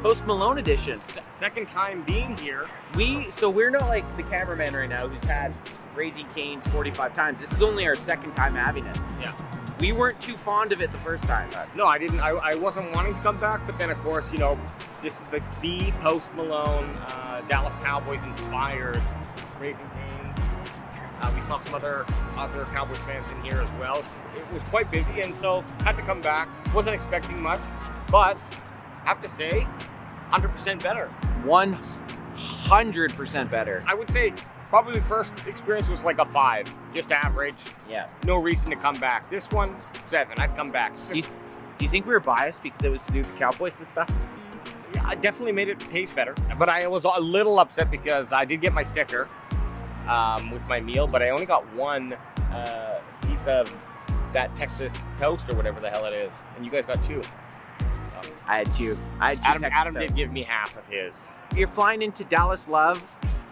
Post Malone edition. Second time being here. So we're not like the cameraman right now who's had Raising Cane's 45 times. This is only our second time having it. Yeah. We weren't too fond of it the first time. No, I didn't. I wasn't wanting to come back, but then of course, you know, this is the Post Malone, Dallas Cowboys inspired Raising Cane's. We saw some other Cowboys fans in here as well. It was quite busy, and so had to come back. Wasn't expecting much, but have to say, 100% better. 100% better. I would say probably the first experience was like a 5, just average. Yeah. No reason to come back. This one, 7. I'd come back. Do you think we were biased because it was to do with the Cowboys and stuff? Yeah, it definitely made it taste better. But I was a little upset because I did get my sticker with my meal, but I only got one piece of that Texas toast or whatever the hell it is, and you guys got 2. I had 2. Adam did give me half of his. If you're flying into Dallas Love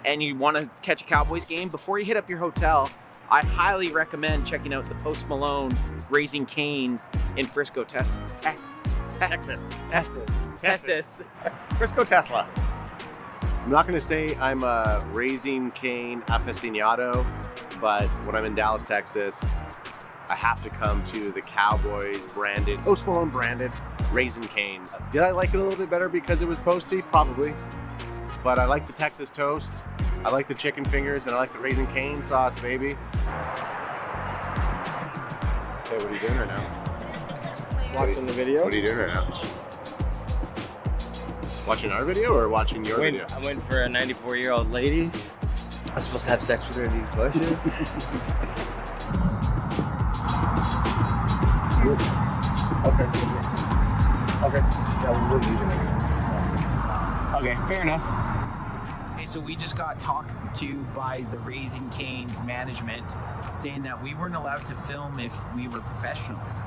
and you want to catch a Cowboys game, before you hit up your hotel, I highly recommend checking out the Post Malone Raising Cane's in Frisco, Texas. Frisco, Tesla. I'm not going to say I'm a Raising Cane aficionado, but when I'm in Dallas, Texas, I have to come to the Cowboys branded, Post Malone branded Raising Cane's. Did I like it a little bit better because it was posty? Probably. But I like the Texas toast, I like the chicken fingers, and I like the Raising Cane sauce, baby. Hey, what are you doing right now? Watching the video? What are you doing right now? Watching our video or watching your video? I'm waiting for a 94-year-old lady. I'm supposed to have sex with her in these bushes. Okay. Yeah, we're leaving anyway. Okay, fair enough. Okay, so we just got talked to by the Raising Cane's management saying that we weren't allowed to film if we were professionals.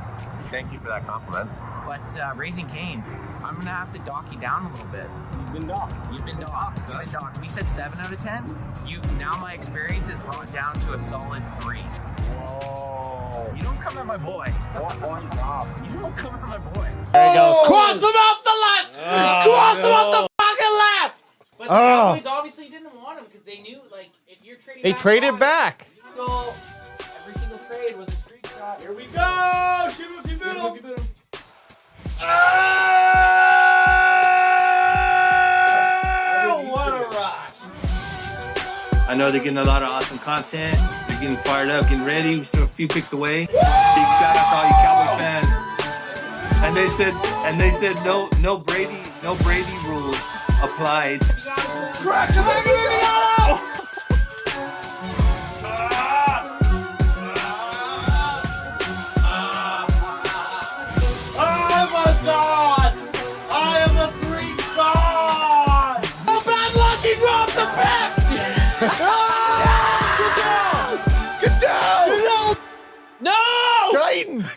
Thank you for that compliment. But Raising Cane's, I'm gonna have to dock you down a little bit. You've been docked. You've been docked. You've been docked. We said 7 out of 10. Now my experience is brought down to a solid 3. Whoa. You don't come at my boy. One job. You don't come at my boy. There he goes. Cross him off the last! Cross him off the fucking last! But the Cowboys obviously didn't want him because they knew, like, if you're trading They back traded on, back. you go, every single trade was a streak shot. Here we go! Shoot him if you boot him! What a rush! I know they're getting a lot of awesome content. They're getting fired up, getting ready. We're still a few picks away. Big shout out to all you Cowboys fans. And they said no Brady rules applies. Crack him, baby!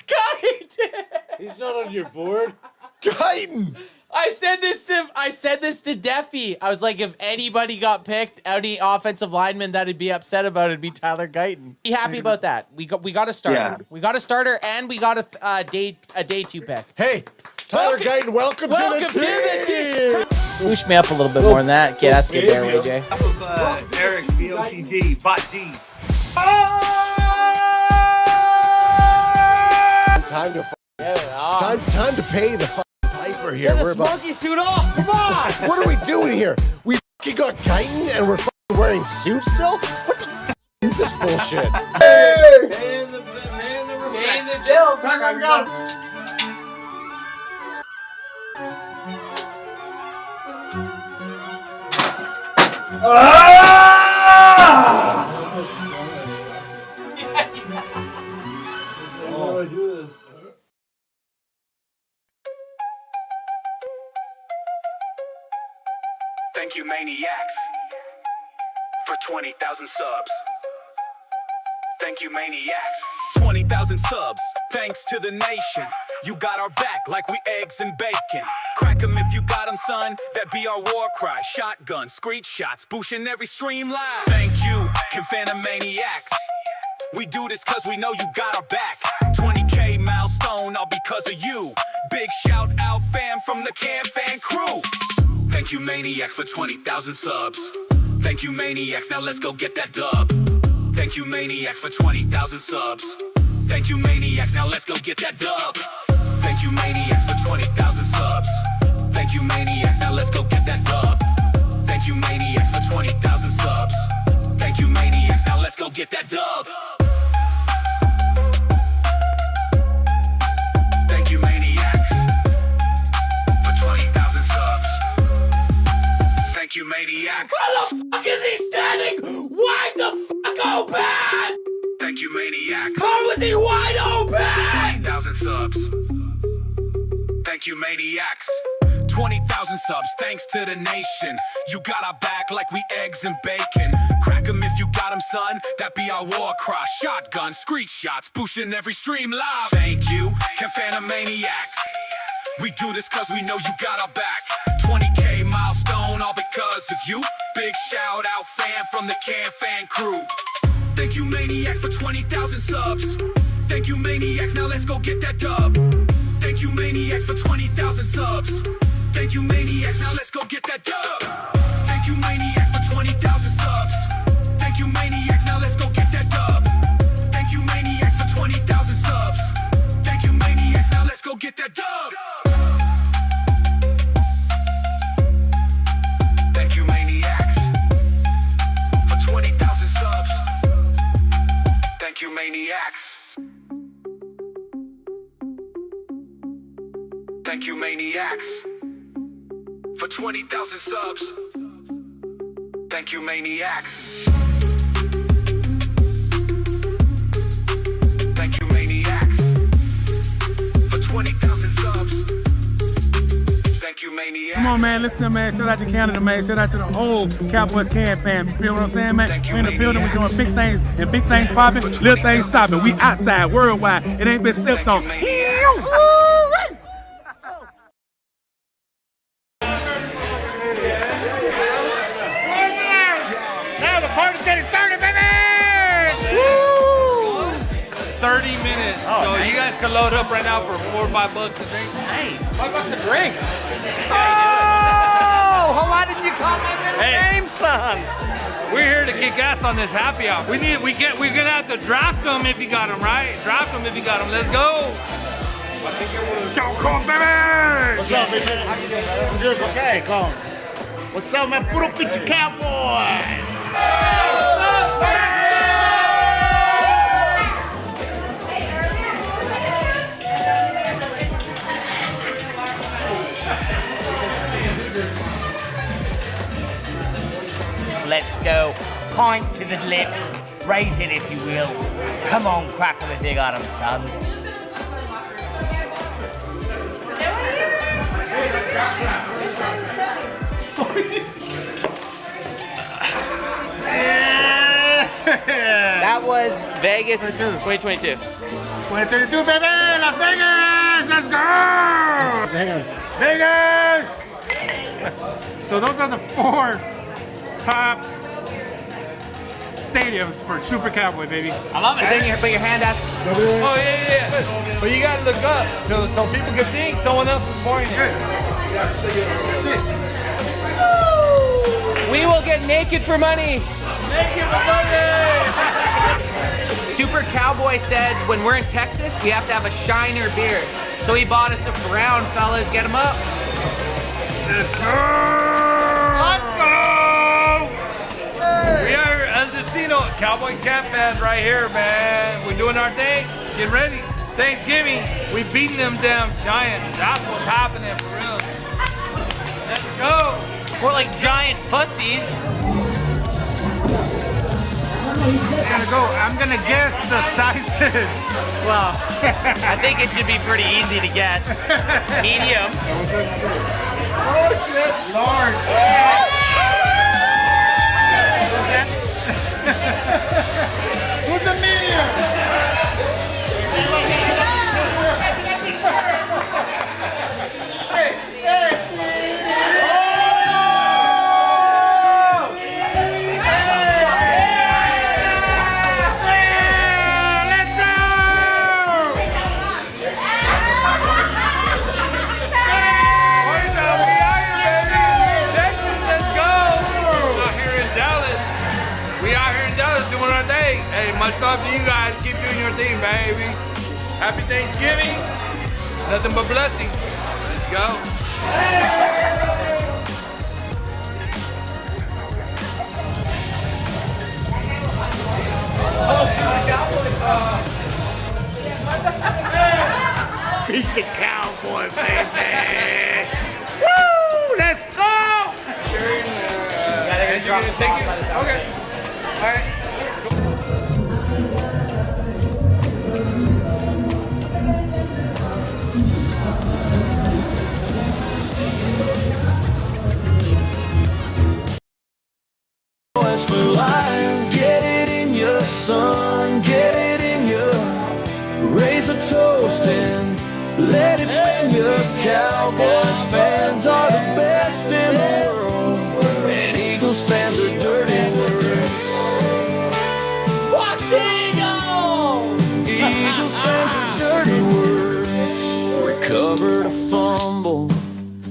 Guyton! He's not on your board. Guyton! I said this to Deffy. I was like, if anybody got picked, any offensive lineman that'd be upset about it'd be Tyler Guyton. Be happy about that. We got a starter. Yeah. We got a starter, and we got a day 2 pick. Hey, Tyler Guyton, welcome to the team! Push me up a little bit more than that. Okay, that's good there, AJ. Top of Eric, BOTG, Bot D. Time to pay the piper here. Get this monkey suit off! Come on! What are we doing here? We got Guyton and we're wearing suits still? What the is this bullshit? Hey! Paying the bill. Crack him, go! How do I do this? Thank you, Maniacs, for 20,000 subs. Thank you, Maniacs. 20,000 subs, thanks to the nation. You got our back like we eggs and bacon. Crack 'em if you got 'em, son. That be our war cry. Shotgun, screech shots, boosting every stream live. Thank you, Confana Maniacs. We do this cause we know you got our back. 20K milestone, all because of you. Big shout out fam from the Cam Fan crew. Thank you, Maniacs, for 20,000 subs. Thank you, Maniacs, now let's go get that dub. Thank you, Maniacs, for 20,000 subs. Thank you, Maniacs, now let's go get that dub. Thank you, Maniacs, for 20,000 subs. Thank you, Maniacs, now let's go get that dub. Thank you, Maniacs, for 20,000 subs. Thank you, Maniacs, now let's go get that dub. Thank you, Maniacs, for 20,000 subs. Thank you, Maniacs. Where the fuck is he standing? Wide the fuck open! Thank you, Maniacs. How was he wide open? 20,000 subs. Thank you, Maniacs. 20,000 subs, thanks to the nation. You got our back like we eggs and bacon. Crack 'em if you got 'em, son. That be our war cry. Shotgun, street shots, boosting every stream live. Thank you, Can Maniacs. We do this cause we know you got our back. 20K milestone, all because of you. Big shout out, fam, from the Can Fan crew. Thank you, Maniacs, for 20,000 subs. Thank you, Maniacs, now let's go get that dub. Thank you, Maniacs, for 20,000 subs. Thank you, Maniacs, now let's go get that dub. Thank you, Maniacs, for 20,000 subs. Thank you, Maniacs, now let's go get that dub. Thank you, Maniacs, for 20,000 subs. Thank you, Maniacs, now let's go get that dub. Thank you, Maniacs, for 20,000 subs. Thank you, Maniacs. Thank you, Maniacs, for 20,000 subs. Thank you, Maniacs. Thank you, Maniacs, for 20,000 subs. Thank you, Maniacs. Come on, man, listen, man. Shout out to Canada, man. Shout out to the whole Cowboys Can fam. You feel what I'm saying, man? We're in the building, we're doing big things, and big things popping, little things stopping. We outside, worldwide. It ain't been stepped on. Now the party's getting started, baby! 30 minutes. So nice. You guys can load up right now for $4 or $5 a drink. Nice. $5 a drink? Oh! Why didn't you call my middle name, son? We're here to kick ass on this happy hour. We're gonna have to draft them if you got them, right? Draft them if you got them. Let's go. Show call, baby! What's up, baby? How you doing, brother? I'm good. Okay, come. What's up, man? Puro pinche Cowboys! Let's go. Point to the lips. Raise it if you will. Come on, crack 'em if you got 'em, son. That was Vegas 2022. 2032, baby! Las Vegas! Let's go! Vegas! So those are the 4 top stadiums for Super Cowboy, baby. I love it. Put your hand out. Oh, yeah. But you gotta look up so people can think someone else is pointing. We will get naked for money. Naked for money! Super Cowboy said when we're in Texas, we have to have a shiner beer. So he bought us a brown, fellas. Get him up. Let's go! Let's go! We are El Destino, Cowboy Camp fans right here, man. We're doing our thing, getting ready. Thanksgiving, we beating them damn Giants. That's what's happening for real. Let's go. We're like giant pussies. I'm gonna guess the sizes. Well, I think it should be pretty easy to guess. Medium. Oh shit! Large. Who's a medium? us doing our thing. Hey, much love to you guys. Keep doing your thing, baby. Happy Thanksgiving. Nothing but blessings. Let's go. Beat the Cowboy, baby! Woo! Let's go! And you're gonna take it? Okay. All right. Get it in your son, get it in your. Raise a toast and let it spin your. Cowboys fans are the best in the world, and Eagles fans are dirty words. Fuck the Eagles! Eagles fans are dirty words. Recovered a fumble,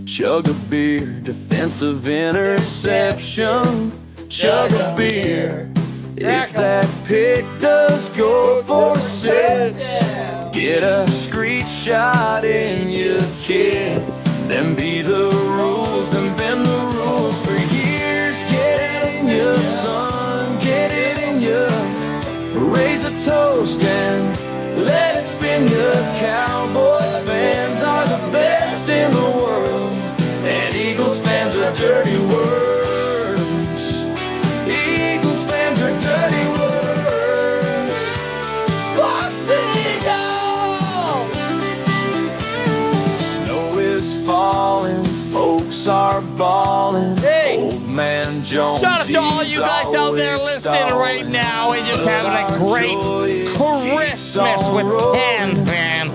chug a beer, defensive interception. Chug a beer. If that pick does go for 6, get a screenshot in your kid. Then be the rules and bend the rules for years. Get it in your son, get it in your. Raise a toast and let it spin your. Cowboys fans are the best in the world, and Eagles fans are dirty words. Eagles fans are dirty words. Fuck the Eagles! Snow is falling, folks are balling. Hey! Old man Jones. Shout out to all you guys out there listening right now and just having a great Christmas with Ken, man.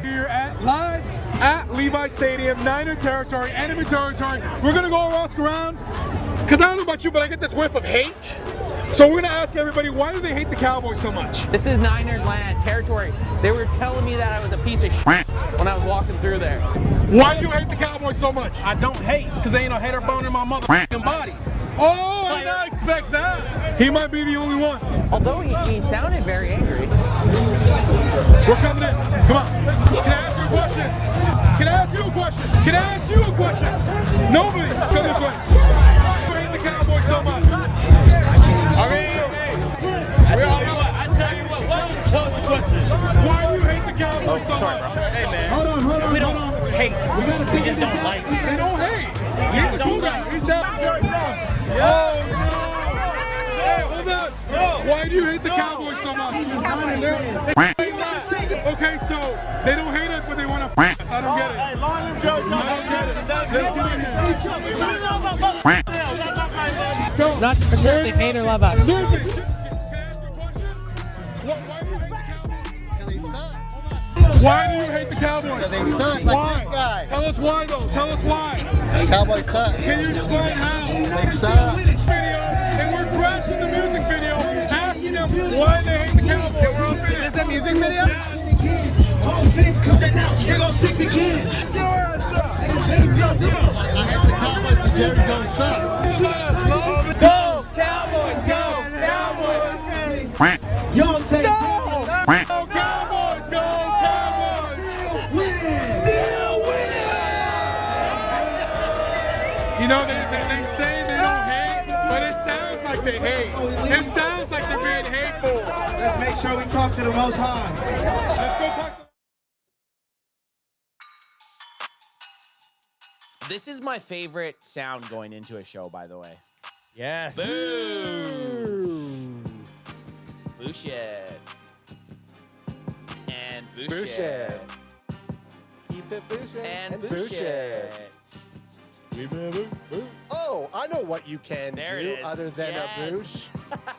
Here at live at Levi Stadium, Niner territory, enemy territory. We're gonna go ask around, because I don't know about you, but I get this whiff of hate. So we're gonna ask everybody, why do they hate the Cowboys so much? This is Niner land, territory. They were telling me that I was a piece of shit when I was walking through there. Why do you hate the Cowboys so much? I don't hate, because there ain't no hater bone in my motherfucking body. Oh, I did not expect that. He might be the only one. Although he sounded very angry. We're coming in. Come on. Can I ask you a question? Can I ask you a question? Can I ask you a question? Nobody. Come this way. Why do you hate the Cowboys so much? I mean, we all know it. I tell you what question. Why do you hate the Cowboys so much? Hey, man. Hold on. We don't hate. We just don't like. They don't hate. He's the cool guy. He's down. Oh, no. Hey, hold on. Why do you hate the Cowboys so much? Okay, so they don't hate us, but they want to f us. I don't get it. I don't get it. Let's get in here. Let's go. Not because they hate or love us. Why do you hate the Cowboys? They suck. Why? Tell us why, though. Tell us why. Cowboys suck. Can you explain how? They suck. And we're crashing the music video, asking them why they hate the Cowboys. Is this a music video? All things coming out. Here goes 60 kids. I hate the Cowboys because Jerry don't suck. Go Cowboys! Go Cowboys! Y'all say Go Cowboys! Go Cowboys! Still winning! You know, they say they don't hate, but it sounds like they hate. It sounds like they're being hateful. Let's make sure we talk to the Most High. Let's go talk to This is my favorite sound going into a show, by the way. Yes. Boom. Bullshit. And bullshit. Keep it bullshit. And bullshit. Oh, I know what you can There do it is. other than Yes. a boosh.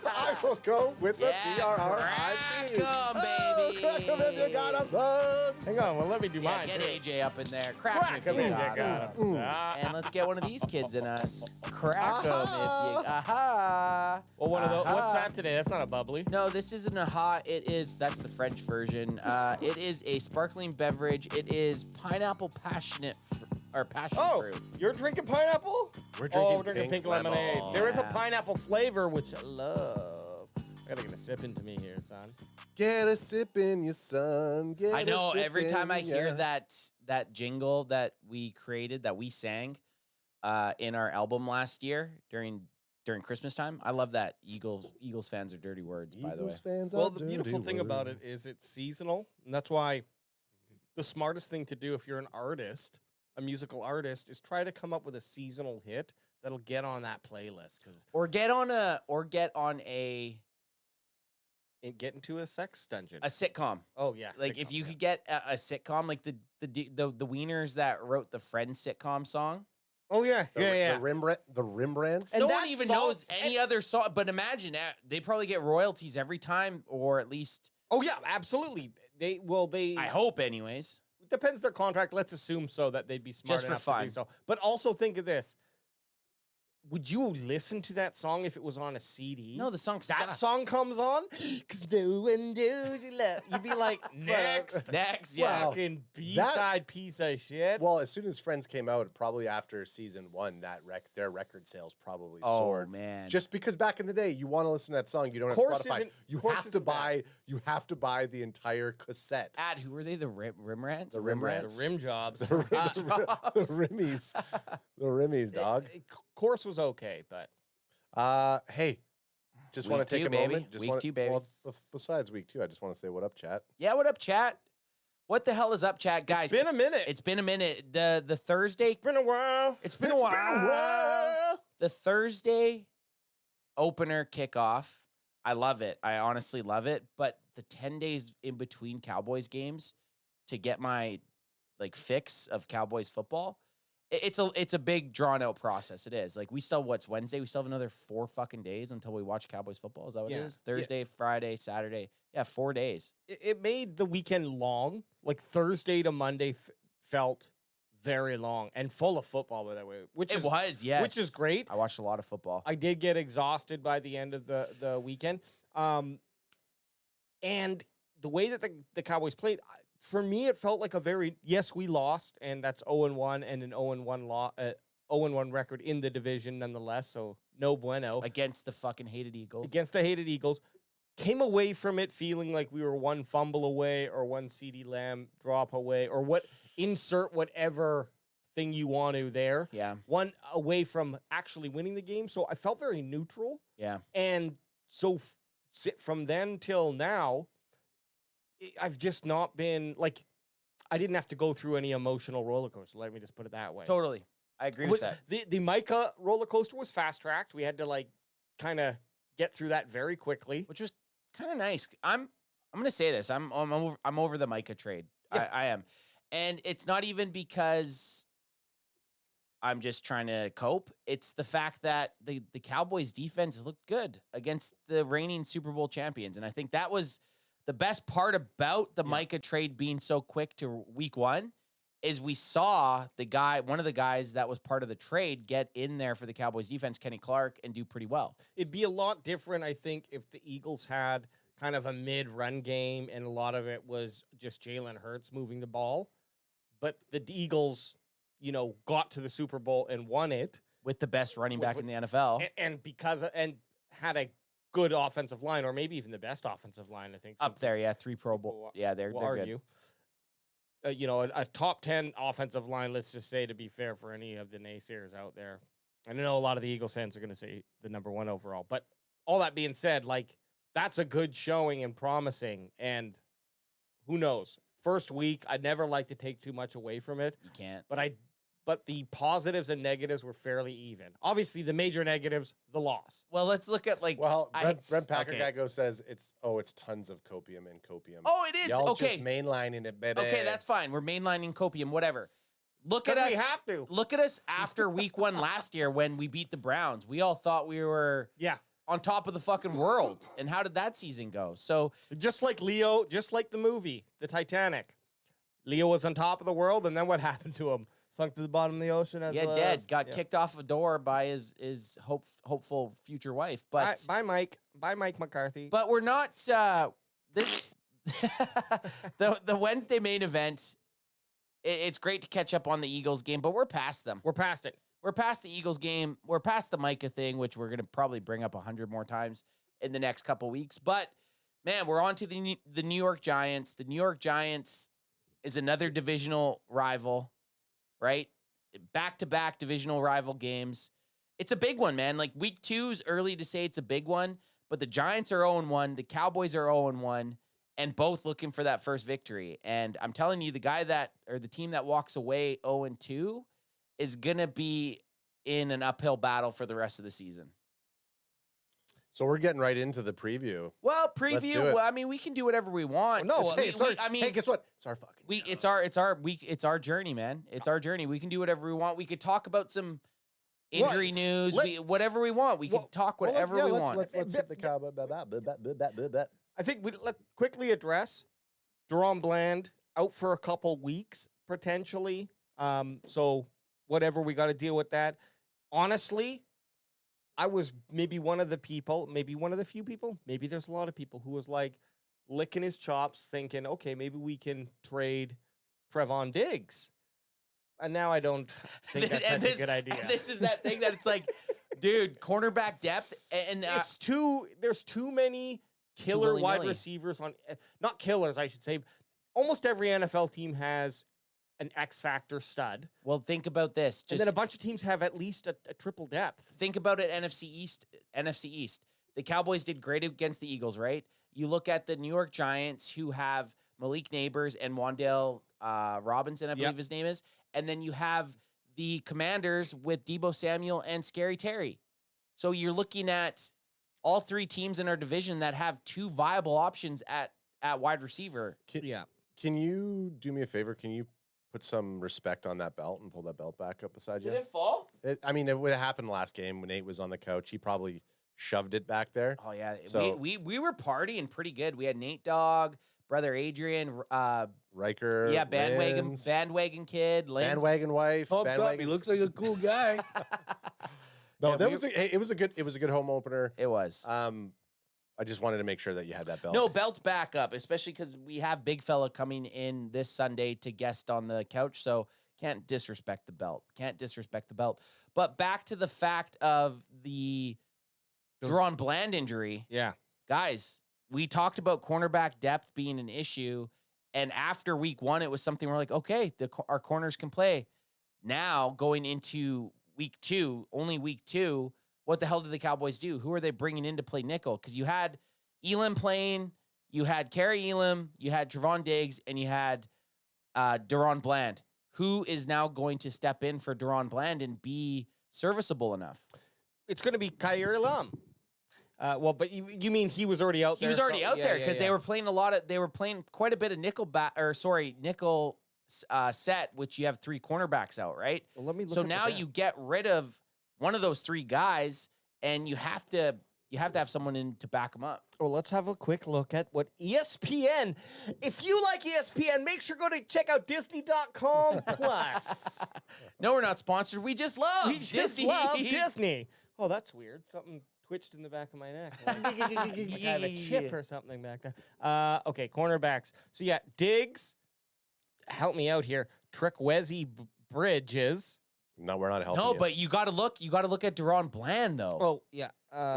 I will go with the Yeah, DRRIP. crack 'em, baby. Crack 'em if you got 'em, son. Hang on. Well, let me do Yeah, mine. get too. AJ up in there. Crack 'em Crack if 'em you if you got 'em. got 'em. And let's get one of these kids in us. Crack 'em if Aha. you... Aha. Well, one of those. What's Aha. that today? That's not a bubbly. No, this isn't a hot. It is. That's the French version. It is a sparkling beverage. It is pineapple passionate or passion fruit. You're drinking pineapple? We're drinking drinking pink lemon. lemonade. There is a Yeah. pineapple flavor, which I love. I gotta get a sip into me here, son. Get a sip in your son. Get I know a sip every in time I hear ya. that jingle that we created, that we sang in our album last year during Christmas time. I love that. Eagles fans are dirty words, by the way. Eagles fans Well, are the beautiful dirty thing about words. it is it's seasonal, and that's why the smartest thing to do if you're an artist, a musical artist, is try to come up with a seasonal hit that'll get on that playlist. Because Or get on a get into a sex dungeon. a sitcom. Oh yeah, Like if you could get a sitcom, like the Wieners that wrote the Friends sitcom song. Oh yeah, The Rembrandts. No And one that even song- knows any other song. But imagine they probably get royalties every time, or at least Oh yeah, absolutely. They I hope, anyways. depends their contract. Let's assume so that they'd be smart Just for enough to fun. do so. But also think of this: would you listen to that song if it was on a CD? No, the song that sucks. song comes on, cause no one knows you love. You'd be like, next, Next, yeah. fucking B-side piece of shit. Well, as soon as Friends came out, probably after season 1, their record sales probably Oh, soared. man. Just because back in the day, you want to listen to that song, you don't have Course Spotify. isn't- You course have to isn't bad. buy the entire cassette. Who were they? The Rimrants? The Rimrants. the rim jobs. The Rimmies. The Rimmies, dog. Course was okay, but Hey, just Week want to take 2, a baby. moment. Just Week wanna, 2, baby. Well, besides week 2, I just want to say what up, chat. Yeah, what up, chat? What the hell is up, chat, guys? it's been a minute. It's been a minute. The Thursday. It's been a while. It's been a while. The Thursday opener kickoff. I love it. I honestly love it. But the 10 days in between Cowboys games to get my fix of Cowboys football, it's a big drawn out process. It is. Like we still what's Wednesday? We still have another 4 fucking days until we watch Cowboys football. Is that what it Yeah. is? Thursday, Friday, Saturday. Yeah, 4 days. It made the weekend long. Like Thursday to Monday felt very long and full of football, by the way. Which is great. I watched a lot of football. I did get exhausted by the end of the weekend. And the way that the Cowboys played, for me, it felt like yes, we lost, and that's 0-1 and an 0-1 record in the division nonetheless, so no bueno. Against the fucking hated Eagles. Against the hated Eagles. Came away from it feeling like we were one fumble away or one CeeDee Lamb drop away or insert whatever thing you want to there. Yeah. One away from actually winning the game. So I felt very neutral. Yeah. And so from then till now, I've just not been I didn't have to go through any emotional roller coaster. Let me just put it that way. Totally. I agree with that. The Micah roller coaster was fast tracked. We had to kind of get through that very quickly, Which was kind of nice. I'm going to say this. I'm over the Micah trade. Yeah. I am. And it's not even because I'm just trying to cope. It's the fact that the Cowboys defense looked good against the reigning Super Bowl champions. And I think that was the best part about the Micah trade being so quick to week 1 is we saw one of the guys that was part of the trade get in there for the Cowboys defense, Kenny Clark, and do pretty well. It'd be a lot different, I think, if the Eagles had kind of a mid-run game and a lot of it was just Jalen Hurts moving the ball. But the Eagles, got to the Super Bowl and won it. With the best running back in the NFL. And had a good offensive line, or maybe even the best offensive line, I think. Up there, yeah, 3 Pro Bowl. Yeah, they're argue. good. A top 10 offensive line, let's just say, to be fair for any of the naysayers out there. I know a lot of the Eagles fans are going to say the number 1 overall. But all that being said, that's a good showing and promising. And who knows? First week, I'd never like to take too much away from it. You can't. But the positives and negatives were fairly even. Obviously, the major negatives, the loss. Well, let's look at Brent Packer okay. guy says it's tons of copium and copium. Oh, it is. Y'all Okay. just mainlining it, baby. Okay, that's fine. We're mainlining copium, whatever. Look at 'Cause us. we have to. Look at us after week 1 last year when we beat the Browns. We all thought we were on top of the fucking world. And how did that season go? So just like Leo, just like the movie, the Titanic. Leo was on top of the world, and then what happened to him? Sunk to the bottom of the ocean. dead. Got kicked off a door by his hopeful future wife. But Bye, Mike. Bye, Mike McCarthy. But we're not this the Wednesday main event. it's great to catch up on the Eagles game, but we're past them. We're past it. We're past the Eagles game. We're past the Micah thing, which we're going to probably bring up 100 more times in the next couple weeks. But, man, we're on to the New York Giants. The New York Giants is another divisional rival, right? Back-to-back divisional rival games. It's a big one, man. Like, week 2 is early to say it's a big one, but the Giants are 0-1. The Cowboys are 0-1, and both looking for that first victory. And I'm telling you, the team that walks away 0-2 is going to be in an uphill battle for the rest of the season. So we're getting right into the preview. Well, Let's do it. preview. Well, I mean, we can do whatever we want. No, Hey, guess what? It's our fucking show. It's our journey, man. It's our journey. We can do whatever we want. We could talk about some injury news, whatever we want. We can talk whatever we want. Let's hit the Cowboy. I think let's quickly address DaRon Bland out for a couple weeks, potentially. So whatever, we got to deal with that. Honestly, I was maybe one of the people, maybe one of the few people, maybe there's a lot of people who was like licking his chops thinking, okay, maybe we can trade Trevon Diggs. And now I don't think that's such a good idea. This is that thing that it's like, dude, cornerback depth. And there's too many killer wide receivers on, not killers, I should say. Almost every NFL team has an X factor stud. Well, think about this. And then a bunch of teams have at least a triple depth. Think about it, NFC East. The Cowboys did great against the Eagles, right? You look at the New York Giants, who have Malik Neighbors and Wan'Dale Robinson, I believe his name is. And then you have the Commanders with Deebo Samuel and Scary Terry. So you're looking at all three teams in our division that have two viable options at wide receiver. Can you do me a favor? Can you put some respect on that belt and pull that belt back up beside you? Did it fall? It would have happened last game when Nate was on the couch. He probably shoved it back there. Oh, yeah. So, we were partying pretty good. We had Nate Dogg, brother Adrian, Riker. Yeah, bandwagon kid. Lins. Bandwagon wife. Bandwagon. He looks like a cool guy. No, it was a good home opener. It was. I just wanted to make sure that you had that belt. No, belt's back up, especially because we have Big Fella coming in this Sunday to guest on the couch, so can't disrespect the belt. But back to the fact of the DaRon Bland injury. Yeah. Guys, we talked about cornerback depth being an issue, and after week 1, it was something we're like, okay, our corners can play. Now, going into week 2, only week 2, what the hell did the Cowboys do? Who are they bringing in to play nickel? Because you had Elam playing, you had Kerry Elam, you had Trevon Diggs, and you had DaRon Bland. Who is now going to step in for DaRon Bland and be serviceable enough? It's going to be Khair Elam. But you mean he was already out there? He was already out there because they were playing they were playing quite a bit of nickel set, which you have 3 cornerbacks out, right? Well, let me look so at now you get rid of one of those 3 guys, and you have to have someone in to back them up. Well, let's have a quick look at what ESPN. If you like ESPN, make sure go to check out Disney.com Plus. No, we're not sponsored. We just love Disney. Love Disney. Oh, that's weird. Something twitched in the back of my neck. Like I have a chip or something back there. Okay, cornerbacks. So yeah, Diggs. Help me out here. Trequezie Bridges. No, we're not helping. No, you. but you got to look at DaRon Bland though. Oh yeah,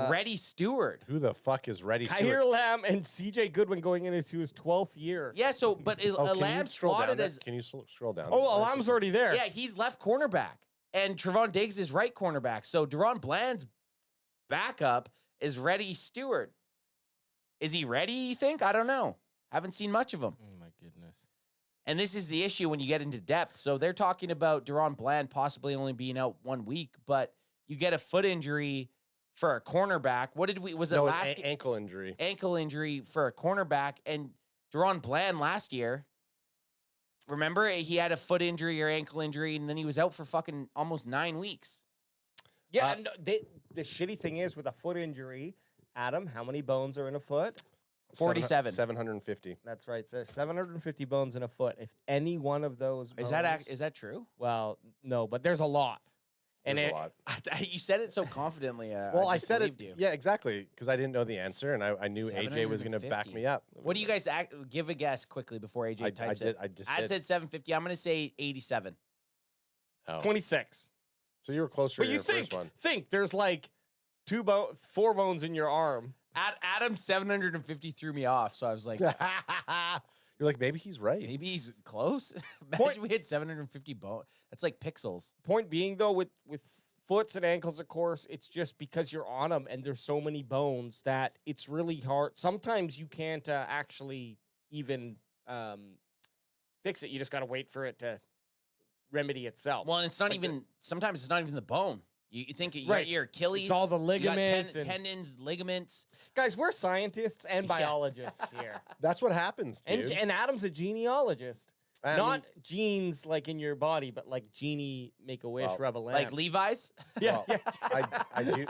Reddy Stewart. Who the fuck is Reddy Khair Stewart? Lamb and CJ Goodwin going into his 12th year. Yeah, so but Lamb slotted as. Can you scroll down? Oh, Lamb's already there. Yeah, he's left cornerback, and Trevon Diggs is right cornerback. So DaRon Bland's backup is Reddy Stewart. Is he ready? You think? I don't know. Haven't seen much of him. Oh my goodness. And this is the issue when you get into depth. So they're talking about DaRon Bland possibly only being out 1 week, but you get a foot injury for a cornerback. Ankle injury. Ankle injury for a cornerback. And DaRon Bland last year, remember, he had a foot injury or ankle injury, and then he was out for fucking almost 9 weeks. Yeah, the shitty thing is with a foot injury, Adam, how many bones are in a foot? 47. 750. That's right. So 750 bones in a foot. If any one of those bones, Is that true? Well, no, but there's a lot. And There's a lot. You said it so confidently. Well, I just said it. believed you. Yeah, exactly. Because I didn't know the answer, and I knew AJ was going to back 750. me up. What do you guys give a guess quickly before AJ types it? I just I did. said 750. I'm going to say 87. Oh. 26. So you were closer But to you your first one. think there's like 4 bones in your arm. Adam 750 threw me off, so I was like, You're like, maybe he's right. maybe he's close. Imagine we had 750 bone. That's like pixels. Point being, though, with foots and ankles, of course, it's just because you're on them and there's so many bones that it's really hard. Sometimes you can't actually even fix it. You just got to wait for it to remedy itself. Well, and it's not even. Sometimes it's not even the bone. You think you Right. got your Achilles. It's all the you got ligaments and- tendons, ligaments. Guys, we're scientists and Yeah. biologists here. That's what happens, dude. And Adam's a genealogist. I Not mean- genes like in your body, but like genie, Make-A-Wish, Well, rub a lamp. Like Levi's. yeah, Well, I do.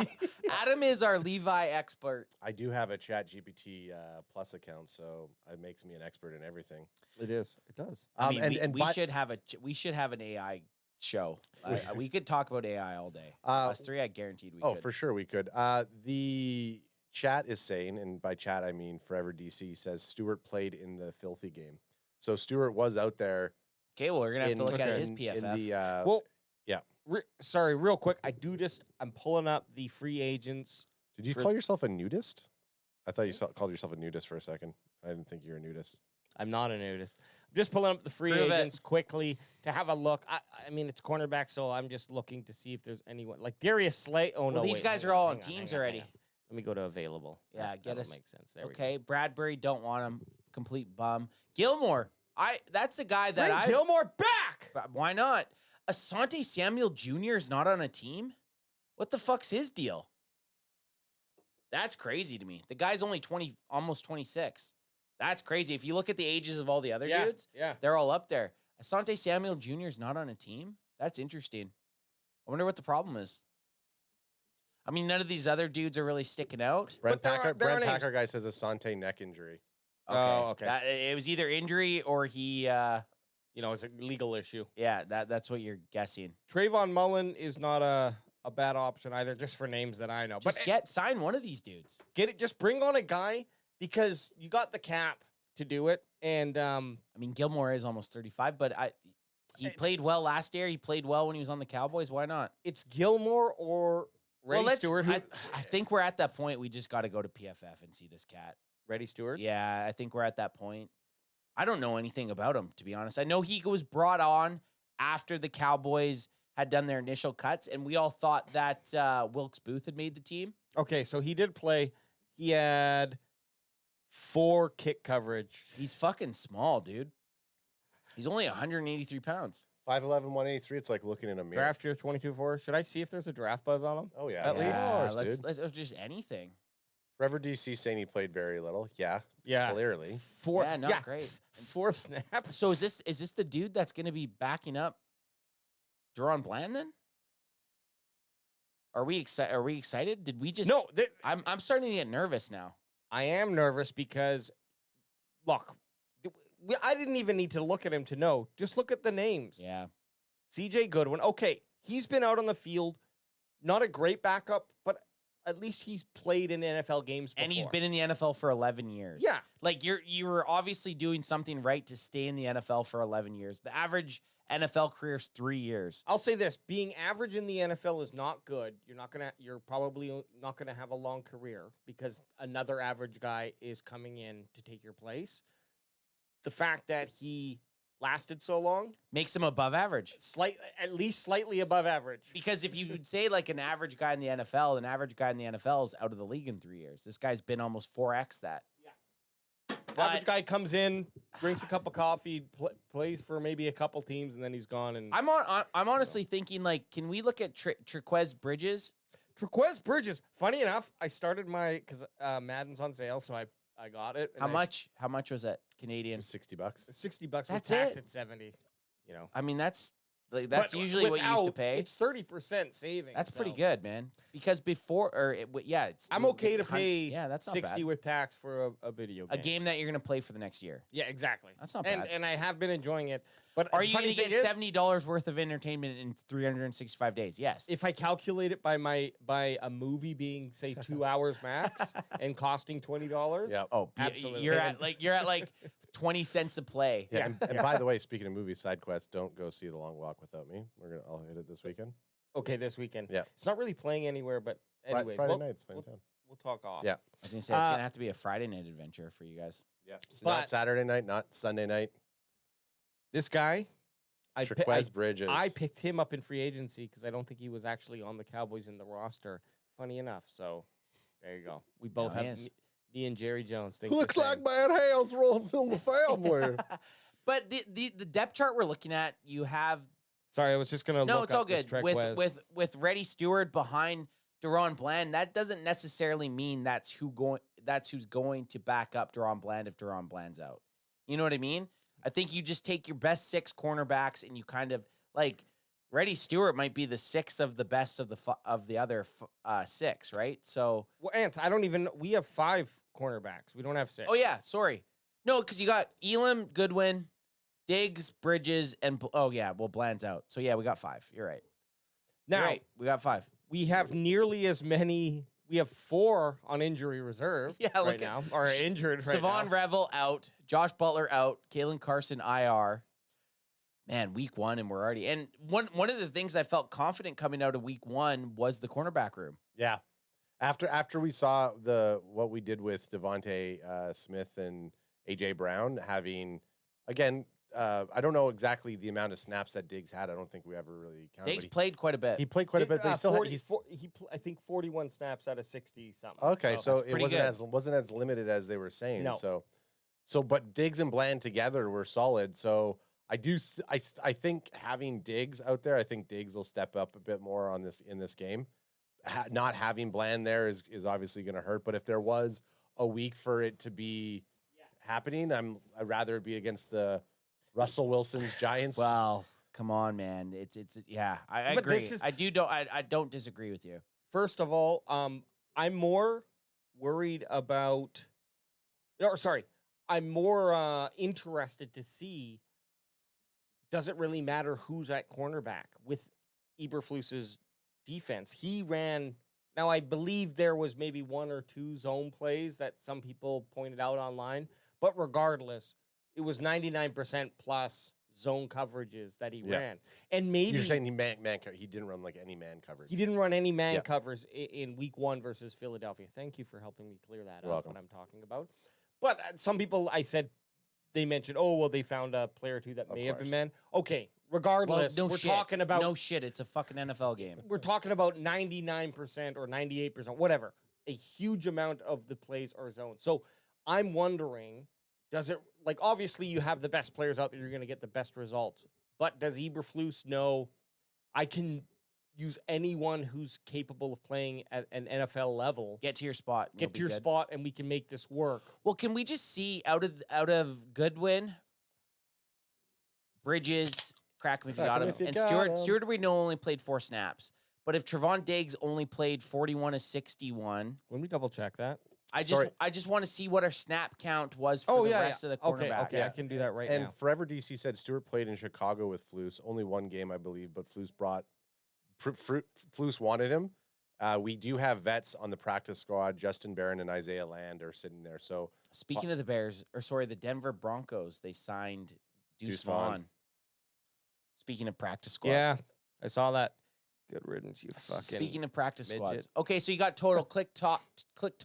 Adam is our Levi expert. I do have a Chat GPT Plus account, so it makes me an expert in everything. it is. It does. I mean, we by- should have an AI show. We could talk about AI all day. Uh, Us three, I guaranteed we Oh, could. for sure we could. The chat is saying, and by chat I mean Forever DC says Stewart played in the filthy game. So Stewart was out there. Okay, well, we're gonna have to look at his in PFF. the, Well, yeah. Sorry, real quick. I'm pulling up the free agents. Did you call yourself a nudist? I thought you called yourself a nudist for a second. I didn't think you were a nudist. I'm not a nudist. I'm just pulling up the free Prove it. agents quickly to have a look. I mean, it's cornerback, so I'm just looking to see if there's anyone like Darius Slay. Oh no, Well, these wait, guys hang are all hang on teams hang already. hang on. Let me go to available. Yeah, get that'll us- make sense. There Okay, Bradbury, don't want him. Complete bum. Gilmore, that's the guy we go. that Bring Gilmore back. But why not? Asante Samuel Jr. is not on a team? What the fuck's his deal? That's crazy to me. The guy's only 20, almost 26. That's crazy. If you look at the ages of all the other dudes, yeah. they're all up there. Asante Samuel Jr. is not on a team? That's interesting. I wonder what the problem is. I mean, none of these other dudes are really sticking out. Brent there are- Packer, there are Brent names. Packer guy says Asante neck injury. Oh, okay. It was either injury or he, You know, it's a legal issue. that's what you're guessing. Trayvon Mullen is not a bad option either, just for names that I know. Just sign one of these dudes. Get it. Just bring on a guy because you got the cap to do it. And I mean, Gilmore is almost 35, but he played well last year. He played well when he was on the Cowboys. Why not? it's Gilmore or Reddy Stewart. I think we're at that point. We just got to go to PFF and see this cat. Reddy Stewart. Yeah, I think we're at that point. I don't know anything about him, to be honest. I know he was brought on after the Cowboys had done their initial cuts, and we all thought that Wilkes Booth had made the team. Okay, so he did play. He had 4 kick coverage. He's fucking small, dude. He's only 183 pounds. 5'11", 183. It's like looking in a mirror. Draft year 22-4. Should I see if there's a draft buzz on him? Oh yeah, At least? Yeah, Of course, dude. let's just anything. Forever DC saying he played very little. Yeah, Yeah. clearly. 4. Yeah, not great. 4th snap. So is this the dude that's going to be backing up DaRon Bland then? Are we excited? Did we just No, I'm starting to get nervous now. I am nervous because, look, I didn't even need to look at him to know. Just look at the names. Yeah. CJ Goodwin. Okay, he's been out on the field. Not a great backup, but at least he's played in NFL games before. And he's been in the NFL for 11 years. Yeah. Like you were obviously doing something right to stay in the NFL for 11 years. The average NFL career is 3 years. I'll say this: being average in the NFL is not good. You're probably not gonna have a long career because another average guy is coming in to take your place. The fact that he lasted so long Makes him above average. at least slightly above average. Because if you would say like an average guy in the NFL, an average guy in the NFL is out of the league in 3 years. This guy's been almost 4x that. Average guy comes in, drinks a cup of coffee, plays for maybe a couple teams, and then he's gone. And I'm honestly thinking like, can we look at Trequez Bridges? Trequez Bridges. Funny enough, I started because Madden's on sale, so I got it. How much? How much was it Canadian? $60. $60 That's with tax it? at 70. You know, I mean, that's But usually what you used to without, pay. It's 30% savings. That's pretty so good, man. Because before, it's. I'm okay to pay Yeah, that's not 60 bad. with tax for a video game. A game that you're gonna play for the next year. Yeah, exactly. That's not bad. And I have been enjoying it. But Are the you funny going to thing get is, $70 worth of entertainment in 365 days? Yes. if I calculate it by a movie being say 2 hours max and costing $20, Yeah. oh, absolutely. You're at like 20 cents a play. Yeah. And by the way, speaking of movies, side quest, don't go see The Long Walk Without Me. I'll hit it this weekend. Okay, this weekend. Yeah. It's not really playing anywhere, but anyways, Friday night, it's playing town. we'll talk off. Yeah. I was going to say, it's going to have to be a Friday night adventure for you guys. Yeah. It's But- not Saturday night, not Sunday night. This guy, Triquez Bridges. I picked him up in free agency because I don't think he was actually on the Cowboys in the roster. Funny enough, so there you go. We both Now he have is. me and Jerry Jones. Think Looks the like same. bad hands rolls in the family. But the depth chart we're looking at, you have Sorry, I was just gonna. no, look it's all up this good. Triquez. With Reddy Stewart behind DaRon Bland, that doesn't necessarily mean that's who's going to back up DaRon Bland if DaRon Bland's out. You know what I mean? I think you just take your best 6 cornerbacks and you kind of like Reddy Stewart might be the 6th of the best of the other 6, right? So Well, Anth, we have 5 cornerbacks. We don't have 6. oh yeah, sorry, no, because you got Elam, Goodwin, Diggs, Bridges, and Bland's out. So yeah, we got 5. You're right. Now You're right. We got 5. we have nearly as many. We have 4 on injury reserve. Yeah, right look at- now, or injured right Savon now. Revel out, Josh Butler out, Kalen Carson IR. Man, week 1 and we're already. And one of the things I felt confident coming out of week 1 was the cornerback room. Yeah. After we saw what we did with Devontae Smith and AJ Brown having, again, I don't know exactly the amount of snaps that Diggs had. I don't think we ever really counted. Diggs played quite a bit. He played quite a bit, but he still had. I think 41 snaps out of 60 something. Okay, so it pretty wasn't as limited as they were saying. No. So but Diggs and Bland together were solid. So I think having Diggs out there, I think Diggs will step up a bit more in this game. Not having Bland there is obviously going to hurt. But if there was a week for it to be happening, I'd rather it be against the Russell Wilson's Giants. Well, come on, man. It's yeah. I But agree. this is- I don't disagree with you. First of all, I'm more worried about, or sorry, I'm more interested to see. Does it really matter who's at cornerback with Eberflus's defense? He ran. Now, I believe there was maybe 1 or 2 zone plays that some people pointed out online, but regardless, it was 99% plus zone coverages that he ran. And maybe You're saying he didn't run like any man coverage. he didn't run any man covers in week 1 versus Philadelphia. Thank you for helping me clear that up, welcome. what I'm talking about. But some people, they mentioned, they found a player or 2 that may have been man. Okay, regardless, Well, no we're shit. talking about no shit. It's a fucking NFL game. we're talking about 99% or 98%, whatever. A huge amount of the plays are zoned. So I'm wondering, does it, like, obviously you have the best players out there, you're going to get the best results. But does Eberflus know I can use anyone who's capable of playing at an NFL level? Get to your spot. and Get you'll to be your good. spot, and we can make this work. Well, can we just see out of Goodwin, Bridges, crack him if you Crack got him him, if you and got Stewart. him. Stewart, we know only played 4 snaps. But if Trevon Diggs only played 41 of 61, Let me double check that. I just want to see what our snap count was for Oh, the yeah, rest yeah. of the Okay, cornerbacks. okay, I can do that right and now. Forever DC said Stewart played in Chicago with Flus. Only 1 game, I believe, but Flus wanted him. We do have vets on the practice squad. Justin Barron and Isaiah Land are sitting there. So Speaking of the Denver Broncos, they signed Deuce Vaughn. Vaughn. Speaking of practice squads. Yeah, I saw that. Good riddance, you fucking. Speaking of practice midget. squads. Okay, so you got total click tot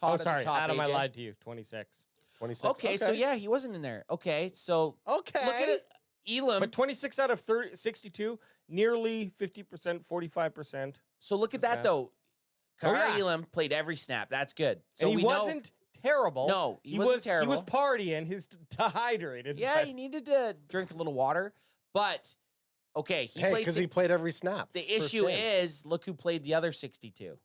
Oh, at sorry, the top. Adam, I AJ. lied to you. 26. 26. Okay, so yeah, he wasn't in there. Okay, so Okay. look at it. Elam. But 26 out of 62, nearly 50%, 45%. So look at that Snap. though. Oh, Kara yeah. Elam played every snap. That's good. So And he we know- wasn't terrible. No, he wasn't was terrible. He was partying. He's dehydrated. Yeah, but- he needed to drink a little water, but okay, he played. because he played every snap. The It's first issue game. is, look who played the other 62.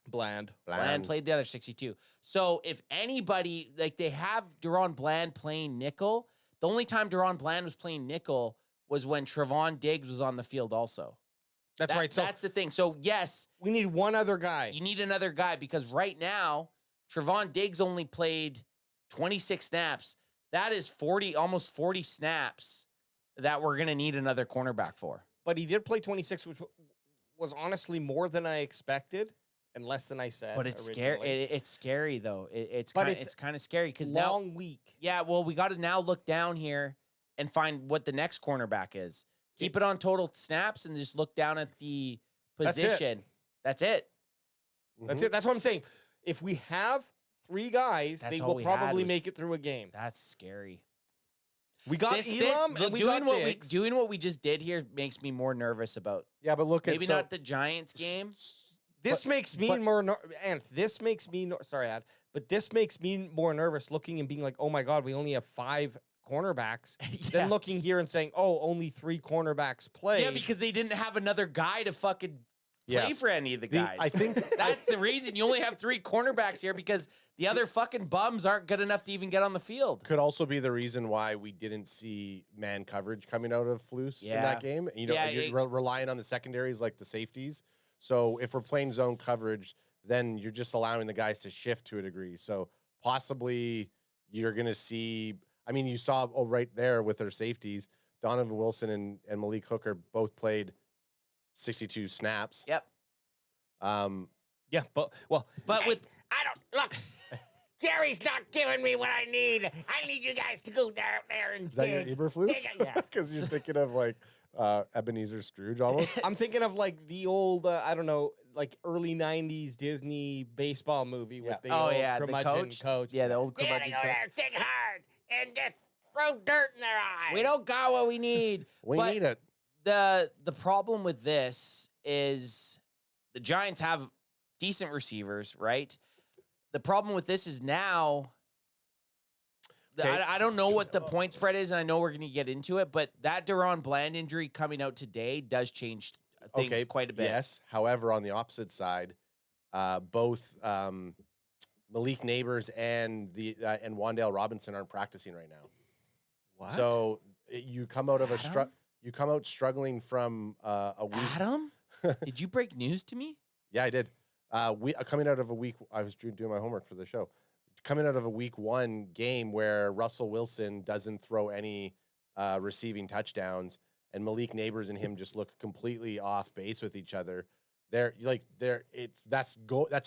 Bland. Bland played the other 62. So if anybody, like they have DaRon Bland playing nickel, the only time DaRon Bland was playing nickel was when Trevon Diggs was on the field also. That's right. So that's the thing. So yes, we need one other guy. you need another guy because right now, Trevon Diggs only played 26 snaps. That is almost 40 snaps that we're gonna need another cornerback for. But he did play 26, which was honestly more than I expected and less than I said. But it's originally. scary. It's scary though. It's But kind of scary because long now, week. yeah. Well, we got to now look down here and find what the next cornerback is. Keep it on total snaps and just look down at the position. That's it. That's it. That's what I'm saying. If we have 3 guys, That's they all will we had probably was- make it through a game. That's scary. We got Elam and we got Diggs. Doing what we just did here makes me more nervous about Yeah, but look at maybe not the Giants game. This makes me and this makes me sorry, Ad, but this makes me more nervous looking and being like, oh my god, we only have 5 cornerbacks. Then looking here and saying, oh, only 3 cornerbacks play. Yeah, because they didn't have another guy to fucking play for any of the guys. I think that's the reason you only have 3 cornerbacks here because the other fucking bums aren't good enough to even get on the field. could also be the reason why we didn't see man coverage coming out of Flus in that game. You know, you're relying on the secondaries like the safeties. So if we're playing zone coverage, then you're just allowing the guys to shift to a degree. So possibly you're going to see, I mean, you saw right there with their safeties, Donovan Wilson and Malik Hooker both played 62 snaps. Yep. Yeah, but with I don't look. Jerry's not giving me what I need. I need you guys to go there and Is that your Eberflus? Yeah. Because you're thinking of like Ebenezer Scrooge almost. I'm thinking of like the old, I don't know, like early 90s Disney baseball movie with the old the curmudgeon coach. Yeah, the old They gotta curmudgeon go coach. there, dig hard, and just throw dirt in their eyes. We don't got what we need. We But need it. The problem with this is the Giants have decent receivers, right? The problem with this is now I don't know what the point spread is, and I know we're going to get into it, but that DaRon Bland injury coming out today does change things quite a bit. Yes. However, on the opposite side, both Malik Neighbors and Wan'Dale Robinson aren't practicing right now. What? So you come out of you come out struggling from a week. Adam, did you break news to me? Yeah, I did. Coming out of a week, I was doing my homework for the show. Coming out of a week 1 game where Russell Wilson doesn't throw any receiving touchdowns, and Malik Neighbors and him just look completely off base with each other. That's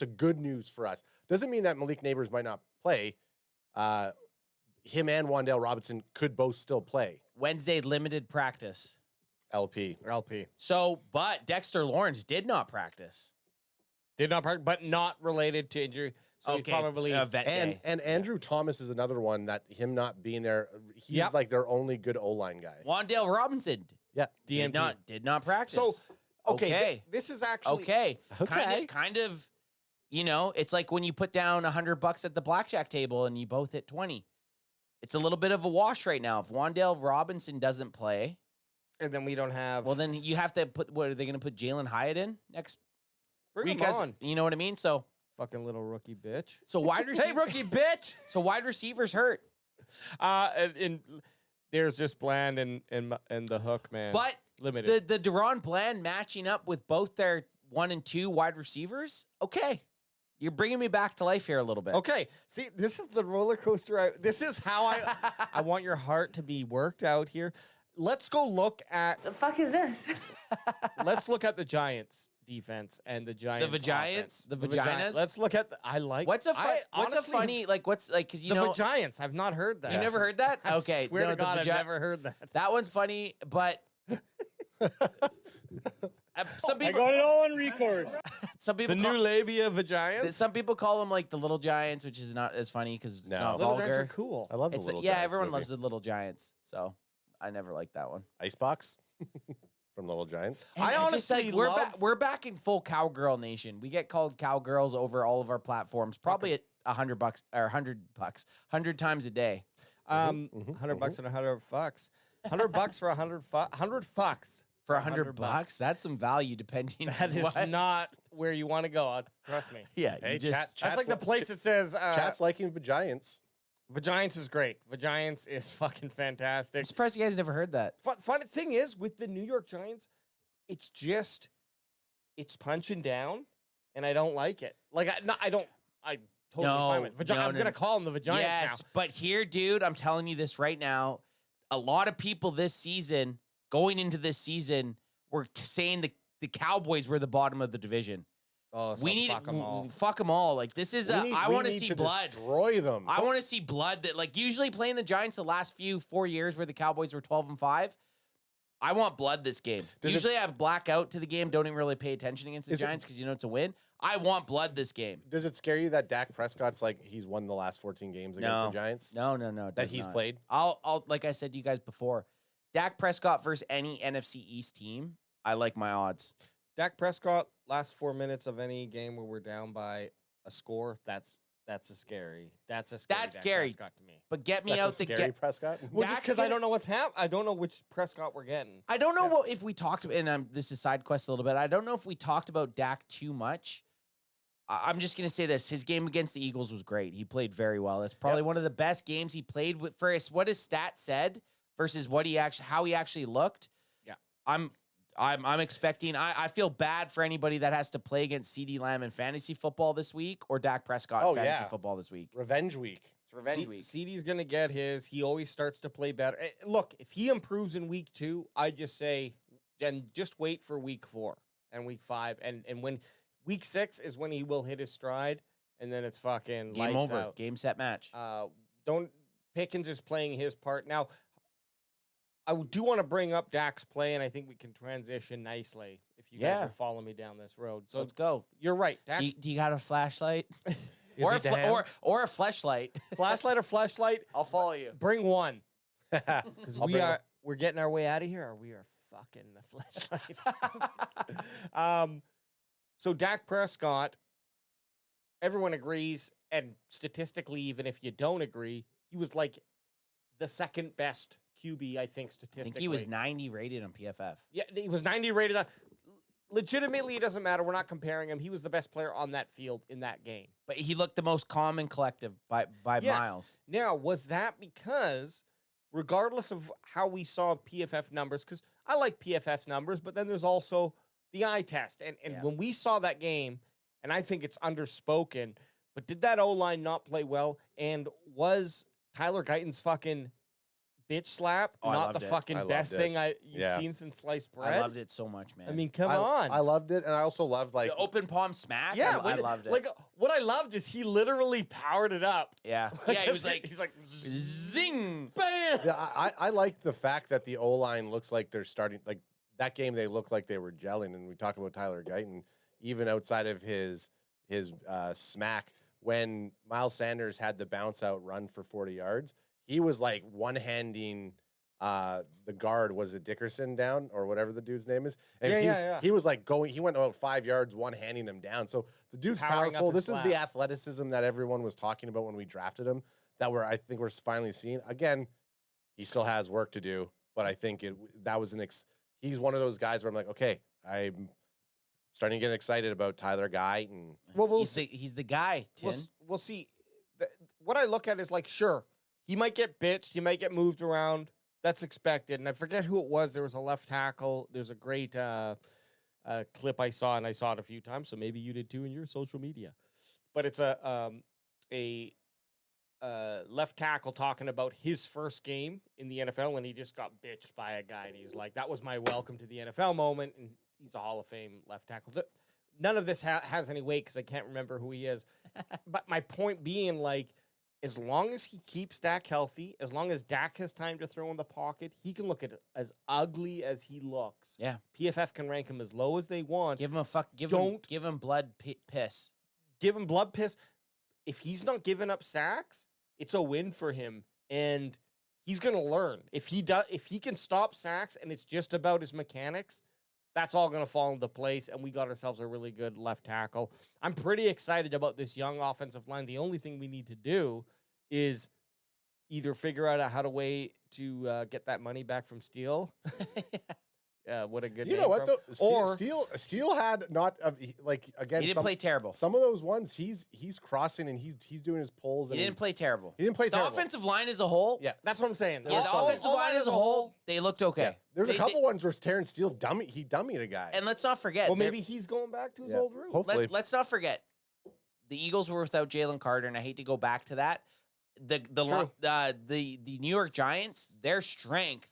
a good news for us. Doesn't mean that Malik Neighbors might not play. Him and Wan'Dale Robinson could both still play. Wednesday limited practice. LP. So, but Dexter Lawrence did not practice. Did not practice, but not related to injury. So he's probably vet day. And Andrew Thomas is another one that him not being there, he's like their only good O-line guy. Wan'Dale Robinson did not practice. So okay. This is actually okay. Kind of, you know, it's like when you put down $100 at the blackjack table and you both hit 20. It's a little bit of a wash right now. If Wan'Dale Robinson doesn't play, and then we don't have. well, then you have to put. What are they going to put Jalen Hyatt in next? Bring him Because on, you know what I mean. So fucking little rookie bitch. so wide receiver. Hey, rookie bitch. So wide receivers hurt, And there's just Bland and the hook man. but limited. the DaRon Bland matching up with both their 1 and 2 wide receivers. Okay, you're bringing me back to life here a little bit. Okay, see, this is the roller coaster. This is how I want your heart to be worked out here. Let's go look at. The fuck is this? Let's look at the Giants defense and the Giants. The Vagiants? offense. The vaginas? Let's look at. I like. What's a honestly, funny like? What's like? Because you the know Giants. I've not heard that. you never heard that. I Okay, swear to the God, I've never heard that. That one's funny, but some people got it all on record. some people The call, new labia of Giants. some people call them like the little giants, which is not as funny because it's not Little Giants are vulgar. cool. I love the It's little yeah, Giants everyone movie. loves the little giants, so I never liked that one. Icebox from Little Giants. And I just, honestly we're love- we're back in full cowgirl nation. We get called cowgirls over all of our platforms, probably at $100 or $100 times a day. $100 and $100 fucks. $100 for $100 fucks. For $100, that's some value depending That on is what. not where you want to go. Trust me. Yeah, Hey, you just chat- That's like the place that says Chat's liking Vagiants. Vagiants is great. Vagiants is fucking fantastic. I'm surprised you guys never heard that. Funny thing is, with the New York Giants, it's punching down, and I don't like it. Like, I'm totally fine with No, I'm no. going to call them the Vagiants Yes, now. but here, dude, I'm telling you this right now. a lot of people this season, going into this season, were saying the Cowboys were the bottom of the division. Oh, so We need fuck them all. Fuck them all. Like this is I want to see blood. Destroy them. I want to see blood. That like usually playing the Giants the last 4 years where the Cowboys were 12-5. I want blood this game. Usually I black out to the game. Don't even really pay attention against the Giants because you know it's a win. I want blood this game. Does it scare you that Dak Prescott's like he's won the last 14 games against the Giants? No. That he's played? I'll like I said to you guys before, Dak Prescott versus any NFC East team, I like my odds. Dak Prescott, last 4 minutes of any game where we're down by a score, that's a scary. That's Dak scary. Prescott to me. But get me That's out a the scary Prescott? Well, just because I don't know what's happening. I don't know which Prescott we're getting. I don't know what if we talked about, and this is side quest a little bit. I don't know if we talked about Dak too much. I'm just gonna say this: his game against the Eagles was great. He played very well. It's probably one of the best games he played with. First, what his stats said versus what how he actually looked. Yeah, I'm expecting. I feel bad for anybody that has to play against CeeDee Lamb in fantasy football this week or Dak Prescott in fantasy football this week. Revenge week. It's revenge week. CeeDee's gonna get his. He always starts to play better. Look, if he improves in week 2, I just say, then just wait for week 4 and week 5, and when week 6 is when he will hit his stride, and then it's fucking game lights over. out. Game set match. Pickens is playing his part now. I do want to bring up Dak's play, and I think we can transition nicely if you guys will follow me down this road. So let's go. You're right. Do you got a flashlight? or a flashlight? Flashlight or flashlight? I'll follow you. Bring one. Because we're getting our way out of here, or we are fucking the flashlight. So Dak Prescott, everyone agrees, and statistically, even if you don't agree, he was like the second best QB, I think, statistically. I think he was 90 rated on PFF. Yeah, he was 90 rated on. Legitimately, it doesn't matter. We're not comparing him. He was the best player on that field in that game. But he looked the most calm and collective by miles. Now, was that because, regardless of how we saw PFF numbers, because I like PFF's numbers, but then there's also the eye test. And when we saw that game, and I think it's underspoken, but did that O-line not play well? And was Tyler Guyton's fucking bitch slap not the fucking best thing you've seen since sliced bread? I loved it so much, man. I mean, come on. I loved it, and I also loved like the open palm smack. Yeah, I loved it. Like what I loved is he literally powered it up. Yeah, he was like, zing, bam. Yeah, I like the fact that the O-line looks like they're starting like that game. They look like they were gelling, and we talk about Tyler Guyton, even outside of his smack. When Miles Sanders had the bounce out run for 40 yards, he was like one-handing the guard, was it Dickerson down or whatever the dude's name is? And he was like going, he went about 5 yards, one-handing him down. So the dude's powerful. This is the athleticism that everyone was talking about when we drafted him that I think we're finally seeing. Again, he still has work to do, but I think he's one of those guys where I'm like, okay, I'm starting to get excited about Tyler Guyton. Well, he's the guy, Tin. We'll see. What I look at is like, sure, he might get bitched. He might get moved around. That's expected. And I forget who it was. There was a left tackle. There's a great clip I saw, and I saw it a few times, so maybe you did too in your social media. But it's a left tackle talking about his first game in the NFL, and he just got bitched by a guy. And he's like, that was my welcome to the NFL moment. And he's a Hall of Fame left tackle. None of this has any weight because I can't remember who he is. But my point being, like, as long as he keeps Dak healthy, as long as Dak has time to throw in the pocket, he can look at it as ugly as he looks. Yeah. PFF can rank him as low as they want. Give him give him blood piss. Give him blood piss. If he's not giving up sacks, it's a win for him. And he's going to learn. If he can stop sacks and it's just about his mechanics, that's all going to fall into place, and we got ourselves a really good left tackle. I'm pretty excited about this young offensive line. The only thing we need to do is either figure out how to get that money back from Steele. Yeah, what a good. You know what though? Steele had not again. He didn't play terrible. Some of those ones he's crossing and he's doing his pulls. He didn't play terrible. He didn't play terrible. The offensive line as a whole. Yeah, that's what I'm saying. Yeah, the offensive line as a whole, they looked okay. Yeah. There's a couple ones where Terrence Steele dummied a guy. And let's not forget. Well, maybe he's going back to his old roots. Hopefully. Let's not forget. The Eagles were without Jalen Carter, and I hate to go back to that. the New York Giants, their strength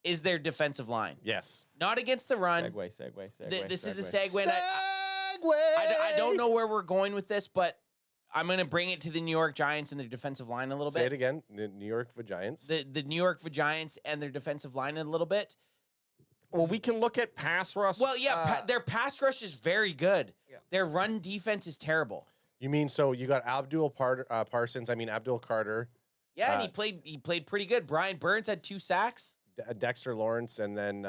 is their defensive line. Yes. Not against the run. Segue. This is a segue. And I don't know where we're going with this, but I'm going to bring it to the New York Giants and their defensive line a little Say bit. it again. The New York Giants. The New York Giants and their defensive line a little bit. Well, we can look at pass rush. Well, yeah, their pass rush is very good. Yeah. Their run defense is terrible. You mean so you got Abdul Parsons? I mean Abdul Carter. Yeah, and he played pretty good. Brian Burns had 2 sacks. Dexter Lawrence, and then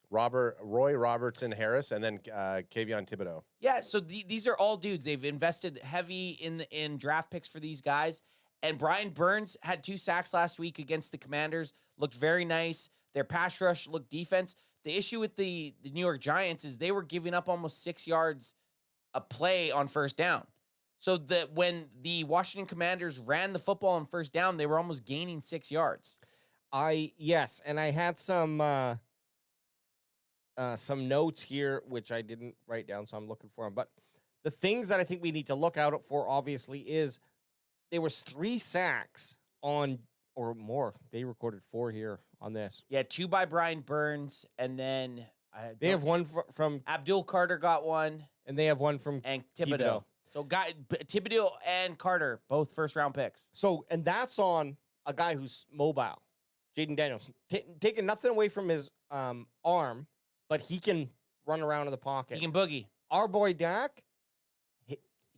Roy Robertson Harris, and then Kayvon Thibodeau. Yeah, so these are all dudes. They've invested heavy in draft picks for these guys. And Brian Burns had 2 sacks last week against the Commanders. Looked very nice. Their pass rush looked defense. The issue with the New York Giants is they were giving up almost 6 yards a play on first down. So that when the Washington Commanders ran the football on first down, they were almost gaining 6 yards. Yes, and I had some notes here which I didn't write down, so I'm looking for them. But the things that I think we need to look out for, obviously, is there was 3 sacks on or more. They recorded 4 here on this. Yeah, 2 by Brian Burns, and then they have one from Abdul Carter got one, and they have one from and Thibodeau. So Thibodeau and Carter, both first-round picks. So, and that's on a guy who's mobile, Jaden Daniels, taking nothing away from his arm, but he can run around in the pocket. He can boogie. Our boy Dak, he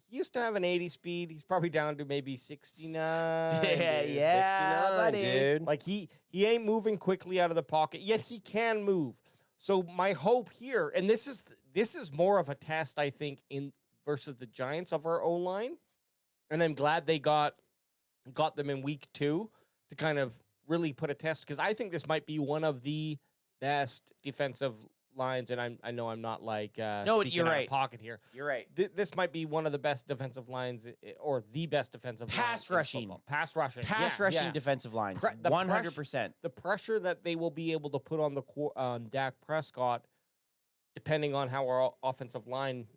used to have an 80 speed. He's probably down to maybe 69. Yeah, 69, buddy. dude. Like he ain't moving quickly out of the pocket, yet he can move. So my hope here, and this is more of a test, I think, in versus the Giants of our O-line, and I'm glad they got them in week 2 to kind of really put a test, because I think this might be one of the best defensive lines, and I know I'm not like no, speaking you're out of right. pocket here. You're right. This might be one of the best defensive lines, or the best defensive Pass line in rushing. football. Pass rushing, Pass Yeah, rushing yeah. defensive lines, The 100%. The pressure that they will be able to put on Dak Prescott, depending on how our offensive line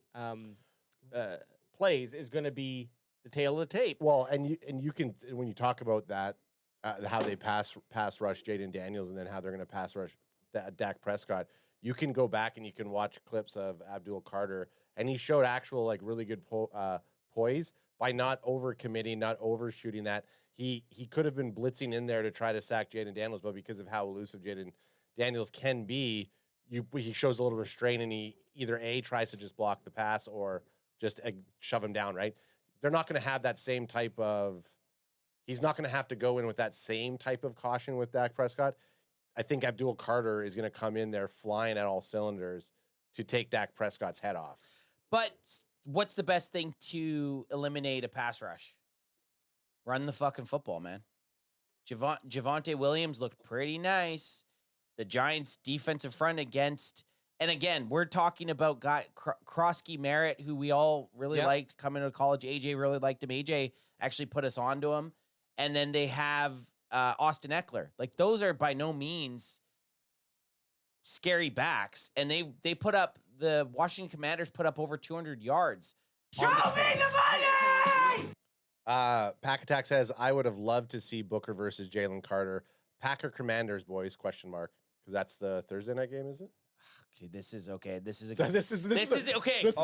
plays, is going to be the tail of the tape. Well, and you can, when you talk about that, how they pass rush Jaden Daniels, and then how they're going to pass rush Dak Prescott, you can go back and you can watch clips of Abdul Carter, and he showed actual like really good poise by not overcommitting, not overshooting that. He could have been blitzing in there to try to sack Jaden Daniels, but because of how elusive Jaden Daniels can be, he shows a little restraint, and he either A, tries to just block the pass or just shove him down, right? They're not going to have that same type of – he's not going to have to go in with that same type of caution with Dak Prescott. I think Abdul Carter is going to come in there flying at all cylinders to take Dak Prescott's head off. But what's the best thing to eliminate a pass rush? Run the fucking football, man. Javonte Williams looked pretty nice. The Giants' defensive front against, and again, we're talking about Krosky Merritt, who we all really liked coming to college. AJ really liked him. AJ actually put us onto him. And then they have Austin Eckler. Like, those are by no means scary backs. And they put up, the Washington Commanders put up over 200 yards. Show me the money! Pack Attack says, I would have loved to see Booker versus Jalen Carter. Packer Commanders, boys, question mark. Because that's the Thursday night game, is it? Okay, this is okay. This is a So good, this is okay. this is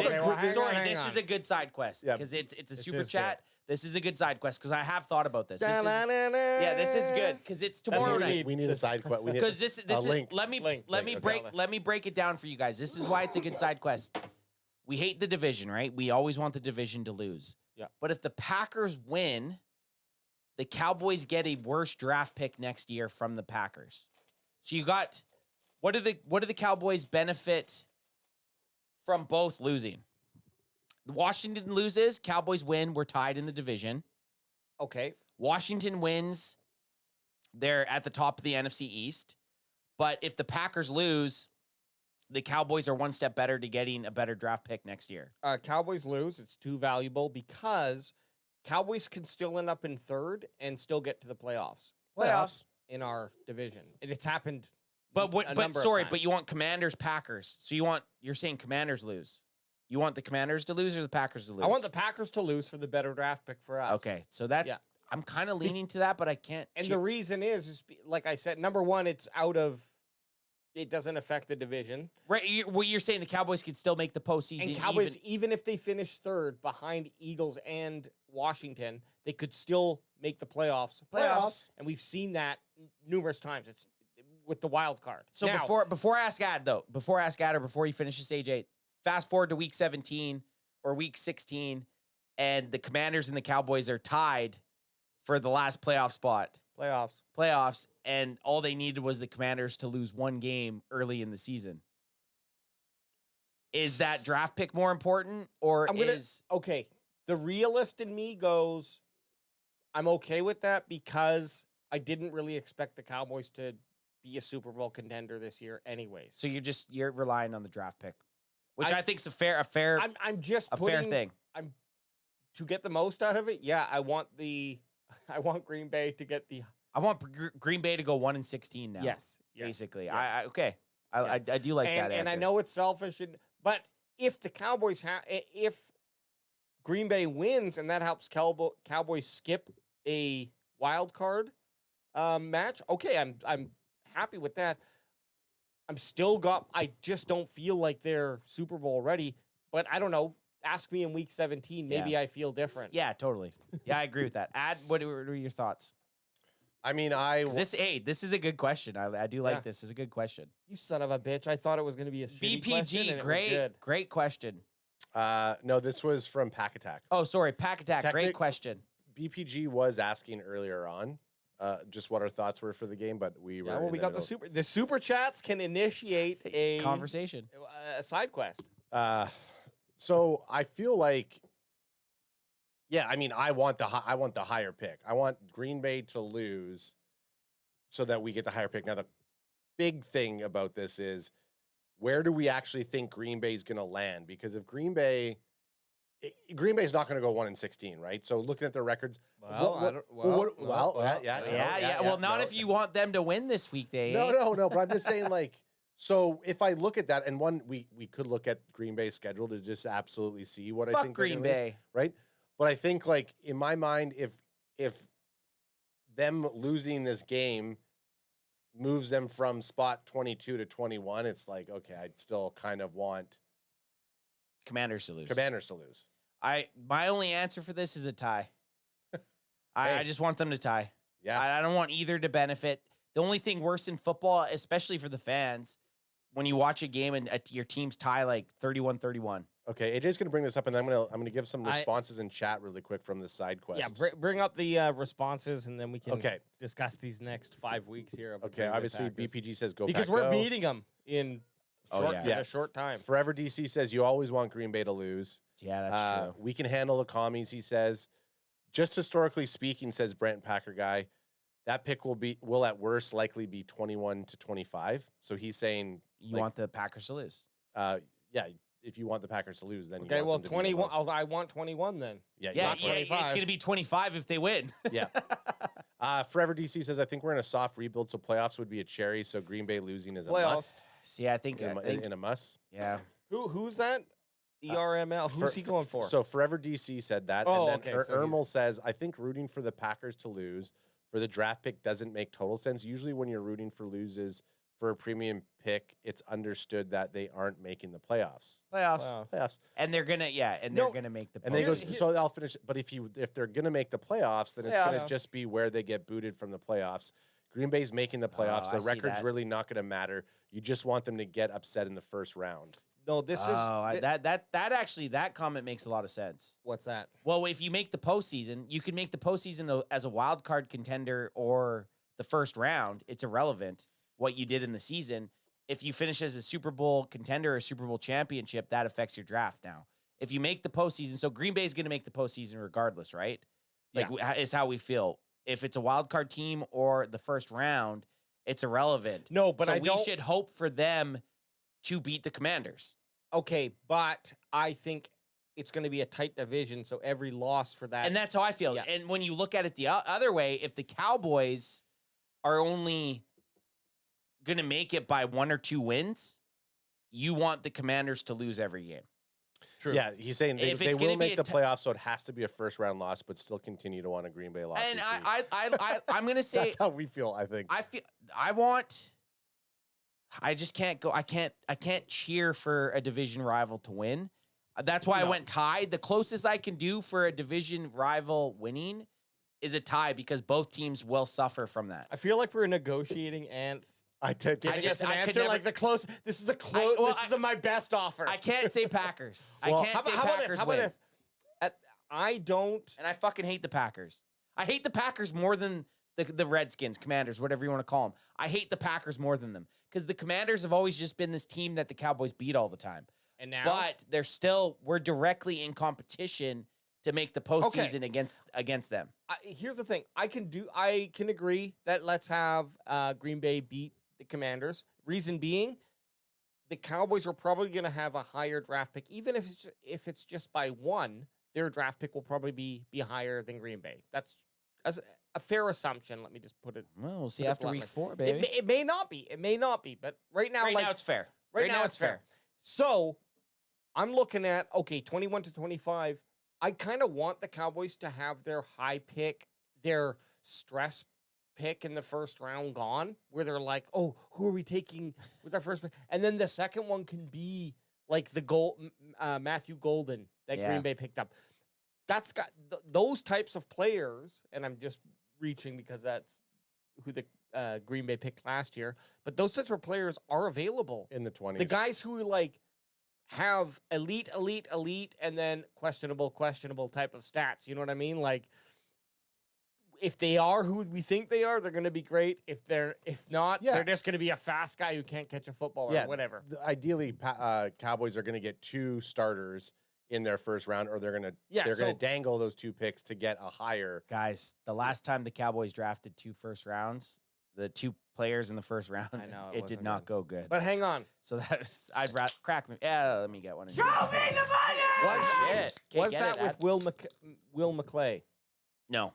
This is a good side quest Yeah. because it's a This super is chat. This is a good side quest because I have thought about this. This is good because it's That's tomorrow what we night. need. We need a side quest. We need Because this a is link. let me break it down for you guys. This is why it's a good side quest. We hate the division, right? We always want the division to lose. Yeah. But if the Packers win, the Cowboys get a worse draft pick next year from the Packers. So you got what do the Cowboys benefit from both losing? Washington loses, Cowboys win, we're tied in the division. Okay. Washington wins, they're at the top of the NFC East. But if the Packers lose, the Cowboys are one step better to getting a better draft pick next year. Cowboys lose. It's too valuable because Cowboys can still end up in third and still get to the playoffs. Playoffs. In our division. It's happened. But a number of but times. you want Commanders Packers. So you're saying Commanders lose. You want the Commanders to lose or the Packers to lose? I want the Packers to lose for the better draft pick for us. Okay. So that's Yeah. I'm kind of leaning to that, but I can't. And the reason is like I said, number one, it doesn't affect the division. Right, what you're saying, the Cowboys could still make the postseason. And Cowboys, even if they finish third behind Eagles and Washington, they could still make the playoffs. And we've seen that numerous times. It's with the wild card. So now, before I ask Ad, or before you finish this, AJ, fast forward to week 17 or week 16, and the Commanders and the Cowboys are tied for the last playoff spot. Playoffs, and all they needed was the Commanders to lose one game early in the season. Is that draft pick more important, or okay? The realist in me goes, I'm okay with that because I didn't really expect the Cowboys to be a Super Bowl contender this year, anyways. So you're relying on the draft pick, which I think is a fair thing. To get the most out of it. Yeah, I want Green Bay to get the. I want Green Bay to go 1-16 now. Yes, basically. Yes. I do like that answer. And I know it's selfish, but if the Cowboys if Green Bay wins and that helps Cowboys skip a wild card match, okay, I'm happy with that. I just don't feel like they're Super Bowl ready, but I don't know. Ask me in week 17. Maybe I feel different. Yeah, totally. Yeah, I agree with that. Ad, what are your thoughts? I mean, this is a good question. I do like this. It's a good question. You son of a bitch. I thought it was going to be a shitty question. BPG, great question. No, this was from Pack Attack. Oh, sorry, Pack Attack. Great question. BPG was asking earlier on just what our thoughts were for the game, but we were. Yeah, well, we got the super chats can initiate a conversation, a side quest. So I feel like, yeah, I mean, I want the higher pick. I want Green Bay to lose so that we get the higher pick. Now, the big thing about this is, where do we actually think Green Bay is going to land? Because if Green Bay is not going to go 1-16, right? So looking at their records, Well, not if you want them to win this week, No. But I'm just saying, like, so if I look at that, and we could look at Green Bay's schedule to just absolutely see what I think. Green Bay, right? But I think, like, in my mind, if them losing this game moves them from spot 22 to 21, it's like, okay, I'd still kind of want Commanders to lose. My only answer for this is a tie. I just want them to tie. Yeah. I don't want either to benefit. The only thing worse in football, especially for the fans, when you watch a game and your teams tie like 31-31. Okay, AJ's going to bring this up, and I'm going to give some responses in chat really quick from the side quest. Yeah, bring up the responses, and then we can discuss these next 5 weeks here. Okay, obviously BPG says go because Pack, we're go. beating them in a short time. Forever DC says you always want Green Bay to lose. Yeah, that's true. We can handle the commies, he says. Just historically speaking, says Brent Packer guy, that pick will at worst likely be 21-25. So he's saying you want the Packers to lose. Yeah. If you want the Packers to lose, then okay. Well, 21. I want 21 then. Yeah. It's going to be 25 if they win. Yeah. Forever DC says I think we're in a soft rebuild, so playoffs would be a cherry. So Green Bay losing is a must. See, I think in a must. Yeah. Who's that? ERML. Who's he going for? So Forever DC said that, and then Ermel says I think rooting for the Packers to lose for the draft pick doesn't make total sense. Usually, when you're rooting for loses for a premium pick, it's understood that they aren't making the playoffs. Playoffs. And they're gonna, they're gonna make the playoffs. And they goes, so I'll finish. But if they're gonna make the playoffs, then it's gonna just be where they get booted from the playoffs. Green Bay's making the playoffs, so record's really not gonna matter. You just want them to get upset in the first round. No, this is that comment makes a lot of sense. What's that? Well, if you make the postseason, you can make the postseason as a wild card contender or the first round. It's irrelevant what you did in the season. If you finish as a Super Bowl contender or Super Bowl championship, that affects your draft now. If you make the postseason, so Green Bay is going to make the postseason regardless, right? Like, is how we feel. If it's a wild card team or the first round, it's irrelevant. No, but we should hope for them to beat the Commanders. Okay, but I think it's going to be a tight division, so every loss for that. And that's how I feel. Yeah. And when you look at it the other way, if the Cowboys are only going to make it by 1 or 2 wins, you want the Commanders to lose every game. True. Yeah, he's saying If they it's gonna will be make a the t- playoffs, so it has to be a first round loss, but still continue to want a Green Bay loss. And this week. I'm gonna say That's how we feel. I think. I just can't go. I can't cheer for a division rival to win. That's why I went tied. The closest I can do for a division rival winning is a tie because both teams will suffer from that. I feel like we're negotiating and I did. giving just- us an I could answer never- like the close. This is the close. well, this is my best offer. I can't say Packers. Well, I can't say How about Packers this? How win. about this? I don't. And I fucking hate the Packers. I hate the Packers more than the Redskins, Commanders, whatever you want to call them. I hate the Packers more than them because the Commanders have always just been this team that the Cowboys beat all the time. And now, But we're directly in competition to make the postseason against them. here's the thing. I can agree that let's have Green Bay beat the Commanders. Reason being, the Cowboys are probably going to have a higher draft pick, even if it's just by one. Their draft pick will probably be higher than Green Bay. That's a fair assumption. Let me just put it. Well, we'll see put it after bluntly. week 4, baby. It may not be. It may not be. But right now, Right now it's fair. Right now it's fair. So I'm looking at 21 to 25. I kind of want the Cowboys to have their high pick, their stress pick in the first round gone, where they're like, oh, who are we taking with our first pick? And then the second one can be like the Matthew Golden that Yeah. Green Bay picked up. That's got those types of players, and I'm just reaching because that's who the Green Bay picked last year. But those types of players are available. in the 20s. The guys who like have elite, and then questionable type of stats. You know what I mean? Like, if they are who we think they are, they're going to be great. If not, Yeah. they're just going to be a fast guy who can't catch a football or whatever. Ideally, Cowboys are going to get 2 starters in their first round, or they're going to dangle those 2 picks to get a higher. Guys, the last time the Cowboys drafted 2 first rounds, the 2 players in the first round, I know, it did wasn't not good. go good. But hang on, So I'd rather crack me. Yeah, let me get one. Show me the money! Shit. Can't was get that it, with Will McClay? No,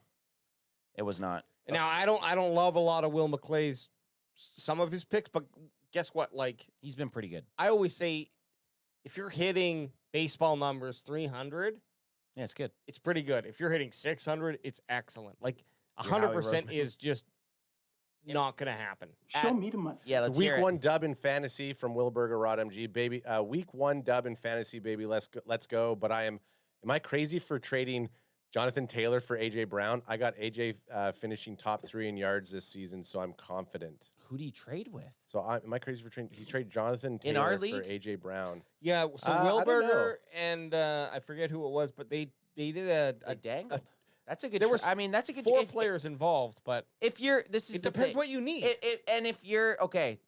it was not. Now I don't love a lot of Will McClay's some of his picks, but guess what? Like, He's been pretty good. I always say, if you're hitting baseball numbers 300, Yeah, it's good. it's pretty good. If you're hitting 600, it's excellent. Like You're Howie 100% Roseman. is just not going to happen. Show me the money. Yeah, let's Week hear it. 1 dub in fantasy from Wilberger Rod MG, baby. Week 1 dub in fantasy, baby. Let's go. But am I crazy for trading Jonathan Taylor for AJ Brown? I got AJ finishing top 3 in yards this season, so I'm confident. Who do you trade with? So am I crazy for trading? He traded Jonathan In Taylor our for league? AJ Brown. Yeah, so I don't Wilberger and I forget who it was, but they did A dangled. That's a good. there was I mean, that's a good. 4 if- players involved, but If you're, this is it the depends thing. what you need. And if you're okay,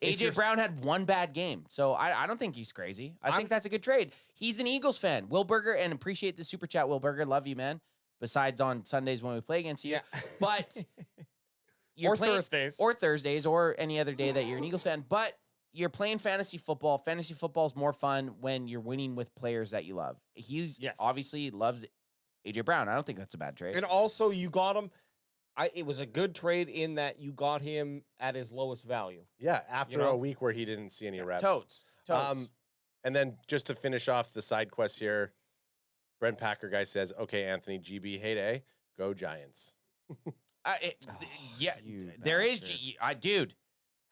If AJ you're- Brown had 1 bad game, so I don't think he's crazy. I think that's a good trade. He's an Eagles fan, Will Burger, and appreciate the super chat, Will Burger. Love you, man. Besides on Sundays when we play against you, Yeah. but you're Or playing, Thursdays. or any other day that you're an Eagles fan. But you're playing fantasy football. Fantasy football is more fun when you're winning with players that you love. He's Yes. obviously loves AJ Brown. I don't think that's a bad trade. And also, you got him. It was a good trade in that you got him at his lowest value. Yeah, after know? a week where he didn't see any reps. Totes. And then just to finish off the side quest here, Brent Packer guy says, "Okay, Anthony, GB heyday, go Giants." Yeah, you there is. bastard. Dude,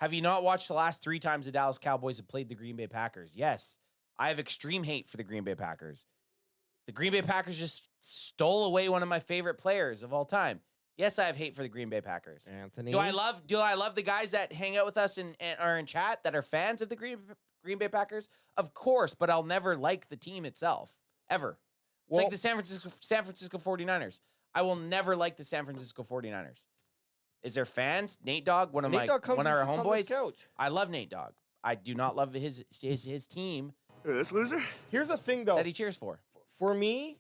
have you not watched the last 3 times the Dallas Cowboys have played the Green Bay Packers? Yes, I have extreme hate for the Green Bay Packers. The Green Bay Packers just stole away one of my favorite players of all time. Yes, I have hate for the Green Bay Packers. Anthony. Do I love the guys that hang out with us and are in chat that are fans of the Green Bay Packers? Of course, but I'll never like the team itself ever. It's like the San Francisco 49ers. I will never like the San Francisco 49ers. Is there fans? Nate Dogg, one of Nate Dogg comes one of our and sits on this homeboys. couch. I love Nate Dogg. I do not love his team This loser. Here's the thing, though. that he cheers for. For me,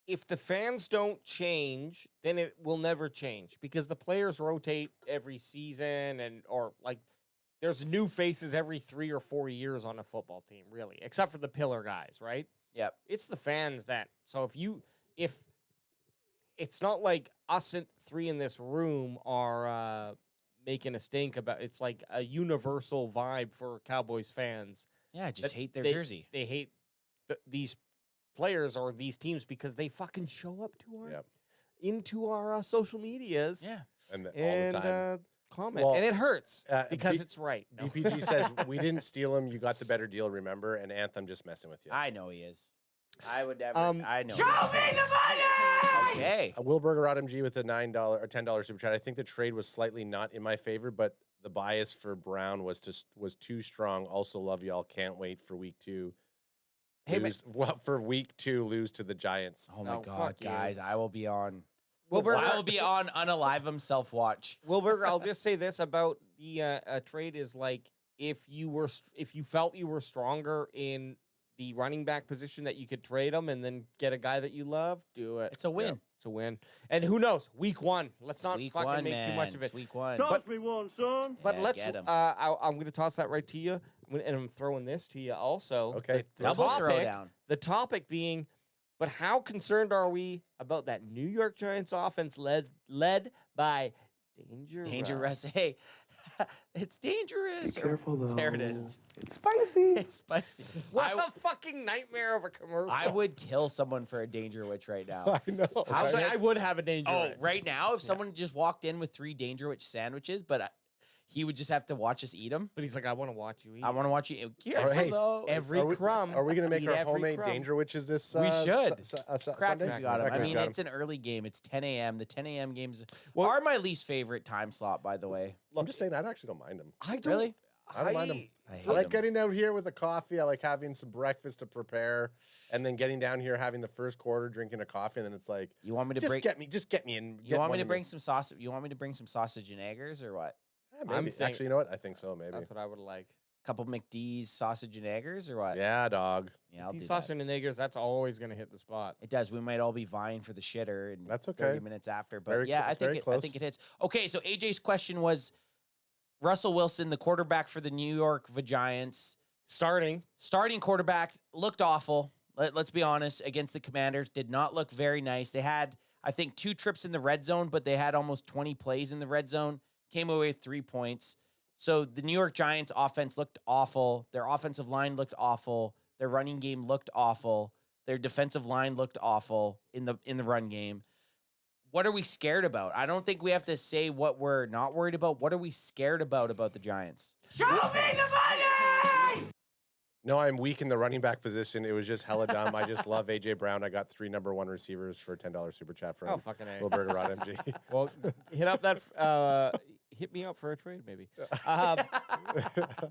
if the fans don't change, then it will never change because the players rotate every season or there's new faces every 3 or 4 years on a football team, really, except for the pillar guys, right? Yep. It's the fans that. So if it's not like us 3 in this room are making a stink about, it's like a universal vibe for Cowboys fans. Yeah, just that hate their they- jersey. They hate these players or these teams because they fucking show up to our Yep. into our social medias. Yeah. And all And the time. comment, Well, and it hurts because B- it's right. No. BPG says we didn't steal him. You got the better deal, remember? And Anthem just messing with you. I know he is. I would never. Um, I know. Show me the money! Okay. Wilberger RMG with a $9 or $10 super chat. I think the trade was slightly not in my favor, but the bias for Brown was too strong. Also love y'all. Can't wait for week 2. Hey, For week 2, lose to the Giants. Oh my Oh, God, fuck you. guys! I will be on. Wilberger, I will be on Unalive himself watch. Wilberger, I'll just say this about the trade is like if you felt you were stronger in the running back position that you could trade him and then get a guy that you love, do it. It's a win. Yeah, it's a win. And who knows? Week 1. Let's It's not week fucking one, make man. too much of it. It's week 1. But- me one, son. But Yeah, let's. get 'em. I'm going to toss that right to you, and I'm throwing this to you also. Okay. The Double topic, throwdown. The topic being, but how concerned are we about that New York Giants offense led by Dangerous? Dangerous. Hey, it's dangerous. careful, though. There it is. Spicy. It's spicy. What I, a fucking nightmare of a commercial. I would kill someone for a danger witch right now. I know. How Actually, good- I would have a danger. Oh, Witch. right now, if someone just walked in with 3 danger witch sandwiches, but he would just have to watch us eat them. But he's like, I want to watch you eat. I want to watch you. Careful hey, though. every crumb. Are we going to make Eat our every homemade crumb. Danger Witches this We should. Crack Sunday? if you got him. Okay, I mean, got it's an early game. It's 10 a.m. The 10 a.m. games Well- are my least favorite time slot, by the way. I'm just saying, I actually don't mind them. I don't. Really? I don't mind them. I hate I like 'em. getting out here with a coffee. I like having some breakfast to prepare, and then getting down here, having the first quarter, drinking a coffee, and then it's like, You want me to just bring? get me in. You want me to bring some sausage? You want me to bring some sausage and eggers or what? Maybe. thinking- Actually, you know what? I think so. Maybe. That's what I would like. Couple McD's sausage and eggers or what? Yeah, dog. Yeah, I'll do These that. sausage and niggers, that's always going to hit the spot. It does. We might all be vying for the shitter and That's 30 okay. minutes after. But Very yeah, cl- I it's very think I close. think it hits. Okay, so AJ's question was Russell Wilson, the quarterback for the New York Giants, Starting. starting quarterback, looked awful. Let's be honest, against the Commanders, did not look very nice. They had, I think, 2 trips in the red zone, but they had almost 20 plays in the red zone, came away with 3 points. So the New York Giants offense looked awful. Their offensive line looked awful. Their running game looked awful. Their defensive line looked awful in the run game. What are we scared about? I don't think we have to say what we're not worried about. What are we scared about the Giants? Show me the money! No, I'm weak in the running back position. It was just hella dumb. I just love AJ Brown. I got 3 number 1 receivers for $10 super chat from Oh, fucking A. Wilberger Rod MG. Well, hit up that. Hit me up for a trade, maybe.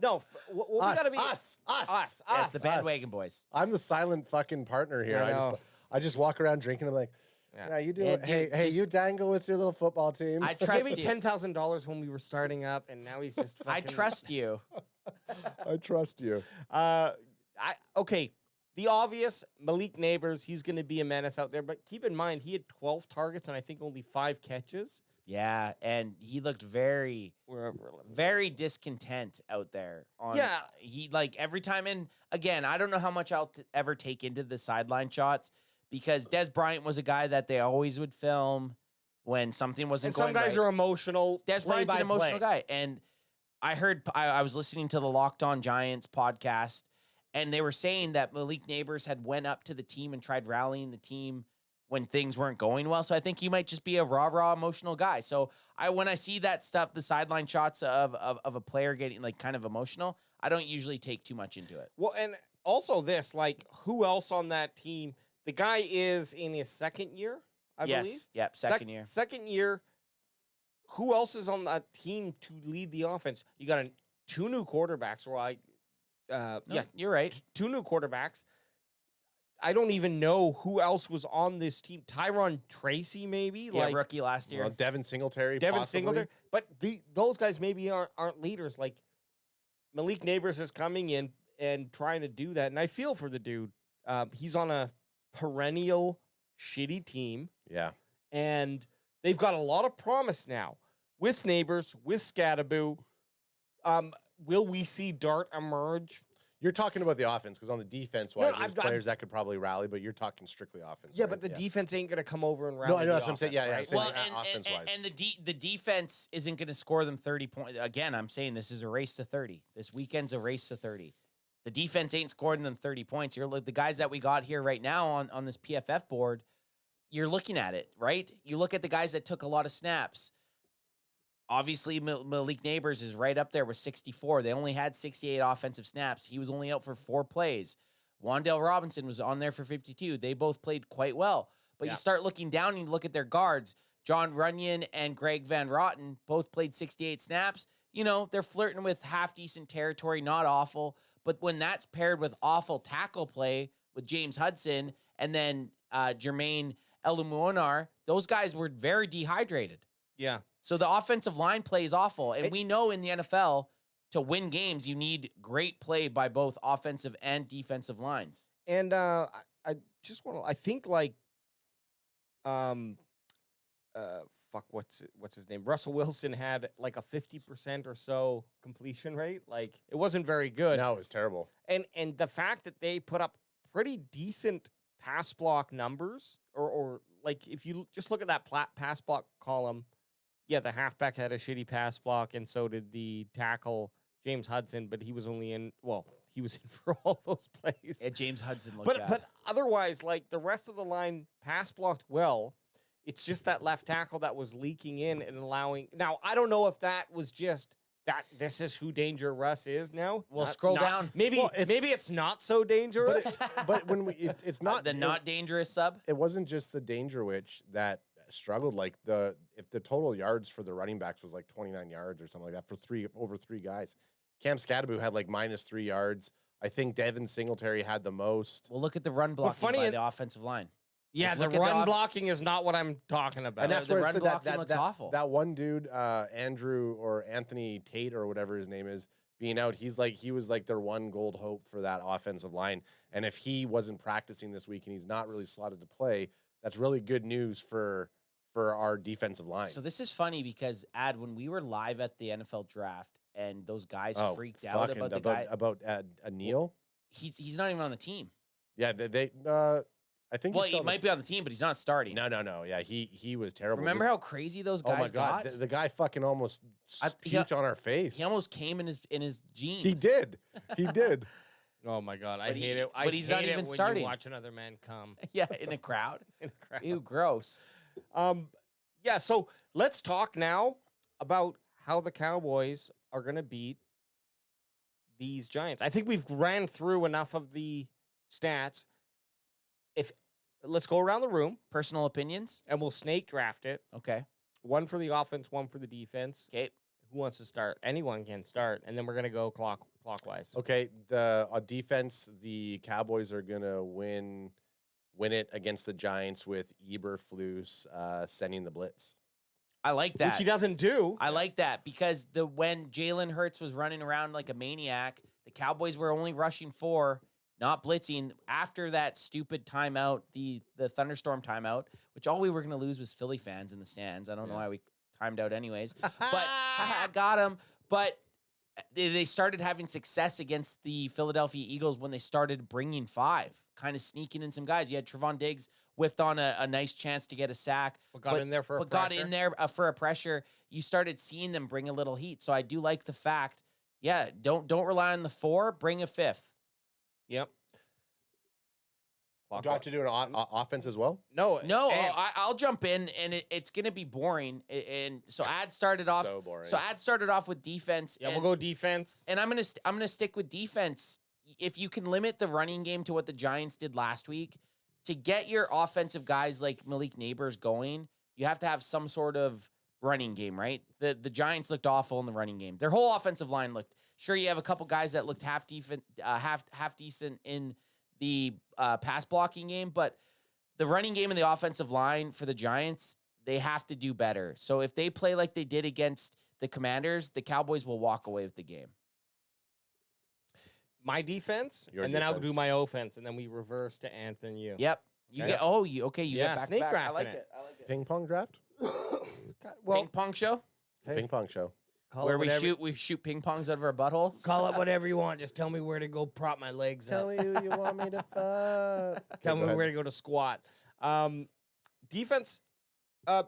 No, what we us, gotta be us. It's the bandwagon boys. I'm the silent fucking partner here. I I just know. I just walk around drinking. I'm like, Yeah. yeah, you do. Yeah, it. Hey, dude, hey, just- you dangle with your little football team. I Gave trust me you. $10,000 when we were starting up, and now he's just. I Fucking, trust you. I trust you. Okay. The obvious, Malik Neighbors, he's going to be a menace out there. But keep in mind, he had 12 targets and I think only 5 catches. Yeah, and he looked very, Wherever. very discontent out there. Yeah. He like every time, and again, I don't know how much I'll ever take into the sideline shots because Des Bryant was a guy that they always would film when something wasn't And some going guys right. are emotional. Des Bryant's an emotional play-by-play. guy, and I was listening to the Locked On Giants podcast, and they were saying that Malik Neighbors had went up to the team and tried rallying the team when things weren't going well. So I think he might just be a raw emotional guy. So when I see that stuff, the sideline shots of a player getting like kind of emotional, I don't usually take too much into it. Well, and also this, like, who else on that team? The guy is in his second year, I believe. Yep, second year. Second year. Who else is on that team to lead the offense? You got 2 new quarterbacks, or No, yeah, you're right. 2 new quarterbacks. I don't even know who else was on this team. Tyron Tracy, maybe, Yeah, like rookie last year. Well, Devin Singletary. Devin possibly. Singletary. But those guys maybe aren't leaders. Like Malik Neighbors is coming in and trying to do that, and I feel for the dude. He's on a perennial shitty team, Yeah. and they've got a lot of promise now with Neighbors, with Scadaboo. Will we see Dart emerge? You're talking about the offense because on the defense No, wise, no, there's I'm- players that could probably rally, but you're talking strictly offense. Yeah, right? but the defense ain't going to come over and rally. No, I know the that's what I'm saying. offense, Yeah, yeah, I'm right? saying Well, that offense-wise. and the defense isn't going to score them 30 points. Again, I'm saying this is a race to 30. This weekend's a race to 30. The defense ain't scoring them 30 points. You're the guys that we got here right now on this PFF board. You're looking at it, right? You look at the guys that took a lot of snaps. Obviously, Malik Neighbors is right up there with 64. They only had 68 offensive snaps. He was only out for 4 plays. Wandale Robinson was on there for 52. They both played quite well. But you start looking down and you look at their guards. John Runyon and Greg Van Rotten both played 68 snaps. You know, they're flirting with half-decent territory, not awful. But when that's paired with awful tackle play with James Hudson and then Jermaine Elumuonar, those guys were very dehydrated. Yeah. So the offensive line play is awful. And we know in the NFL, to win games, you need great play by both offensive and defensive lines. And I just want to, I think like, what's his name? Russell Wilson had like a 50% or so completion rate. Like it wasn't very good. No, it was terrible. And the fact that they put up pretty decent pass block numbers, or like if you just look at that pass block column, yeah, the halfback had a shitty pass block, and so did the tackle James Hudson, but he was only he was in for all those plays. Yeah, James Hudson looked bad. But otherwise, like the rest of the line pass blocked well. It's just that left tackle that was leaking in and allowing. Now, I don't know if that was just that this is who Danger Russ is now. Well, scroll down. Maybe maybe it's not so dangerous. But when it's not the not dangerous sub. It wasn't just the Danger Witch that struggled. Like if the total yards for the running backs was like 29 yards or something like that for over three guys. Cam Scadaboo had like -3 yards. I think Devin Singletary had the most. Well, look at the run blocking by the offensive line. Yeah, the run blocking is not what I'm talking about. And that's the where run blocking looks awful. That one dude, Andrew or Anthony Tate or whatever his name is, being out, he was like their one gold hope for that offensive line. And if he wasn't practicing this week and he's not really slotted to play, that's really good news for our defensive line. So this is funny because when we were live at the NFL draft and those guys freaked out about the guy about Neil. He's not even on the team. Yeah, they I think he might be on the team, but he's not starting. No. Yeah, he was terrible. Remember how crazy those guys Oh my God, got? the guy fucking almost puked on our face. He almost came in his jeans. He did. Oh my God, I hate it. But he's not even starting. You watch another man come. Yeah, in a crowd. Ew, gross. Yeah. So let's talk now about how the Cowboys are going to beat these Giants. I think we've ran through enough of the stats. Let's go around the room. Personal opinions. And we'll snake draft it. Okay. One for the offense, one for the defense. Okay. Who wants to start? Anyone can start. And then we're going to go clockwise. Okay. On defense, the Cowboys are going to win it against the Giants with Eberflus sending the blitz. I like that. Which he doesn't do. I like that because when Jalen Hurts was running around like a maniac, the Cowboys were only rushing 4, not blitzing. After that stupid timeout, the thunderstorm timeout, which all we were going to lose was Philly fans in the stands. I don't know why we timed out anyways. But I got him. But they started having success against the Philadelphia Eagles when they started bringing 5, kind of sneaking in some guys. You had Trevon Diggs whiffed on a nice chance to get a sack. Got in there for a pressure. You started seeing them bring a little heat. So I do like the fact, don't rely on the 4, bring a 5th. Yep. Do I have to do an offense as well? No. I'll jump in, and it's going to be boring. And so Ad started off. So boring. So Ad started off with defense. Yeah, we'll go defense. And I'm gonna stick with defense. If you can limit the running game to what the Giants did last week, to get your offensive guys like Malik Neighbors going, you have to have some sort of running game, right? The Giants looked awful in the running game. Their whole offensive line looked. Sure, you have a couple guys that looked half decent in the pass blocking game, but the running game and the offensive line for the Giants, they have to do better. So if they play like they did against the Commanders, the Cowboys will walk away with the game. My defense, then I'll do my offense, and then we reverse to Anthony. Yep. You get you get back snake to back. drafting I like it. it. Ping pong draft? Ping pong show? Hey. Ping pong show. Where we shoot ping pongs out of our buttholes? Call it whatever you want. Just tell me where to go prop my legs Tell up. me who you want me to fuck. Tell me where to go to squat. Defense, I'm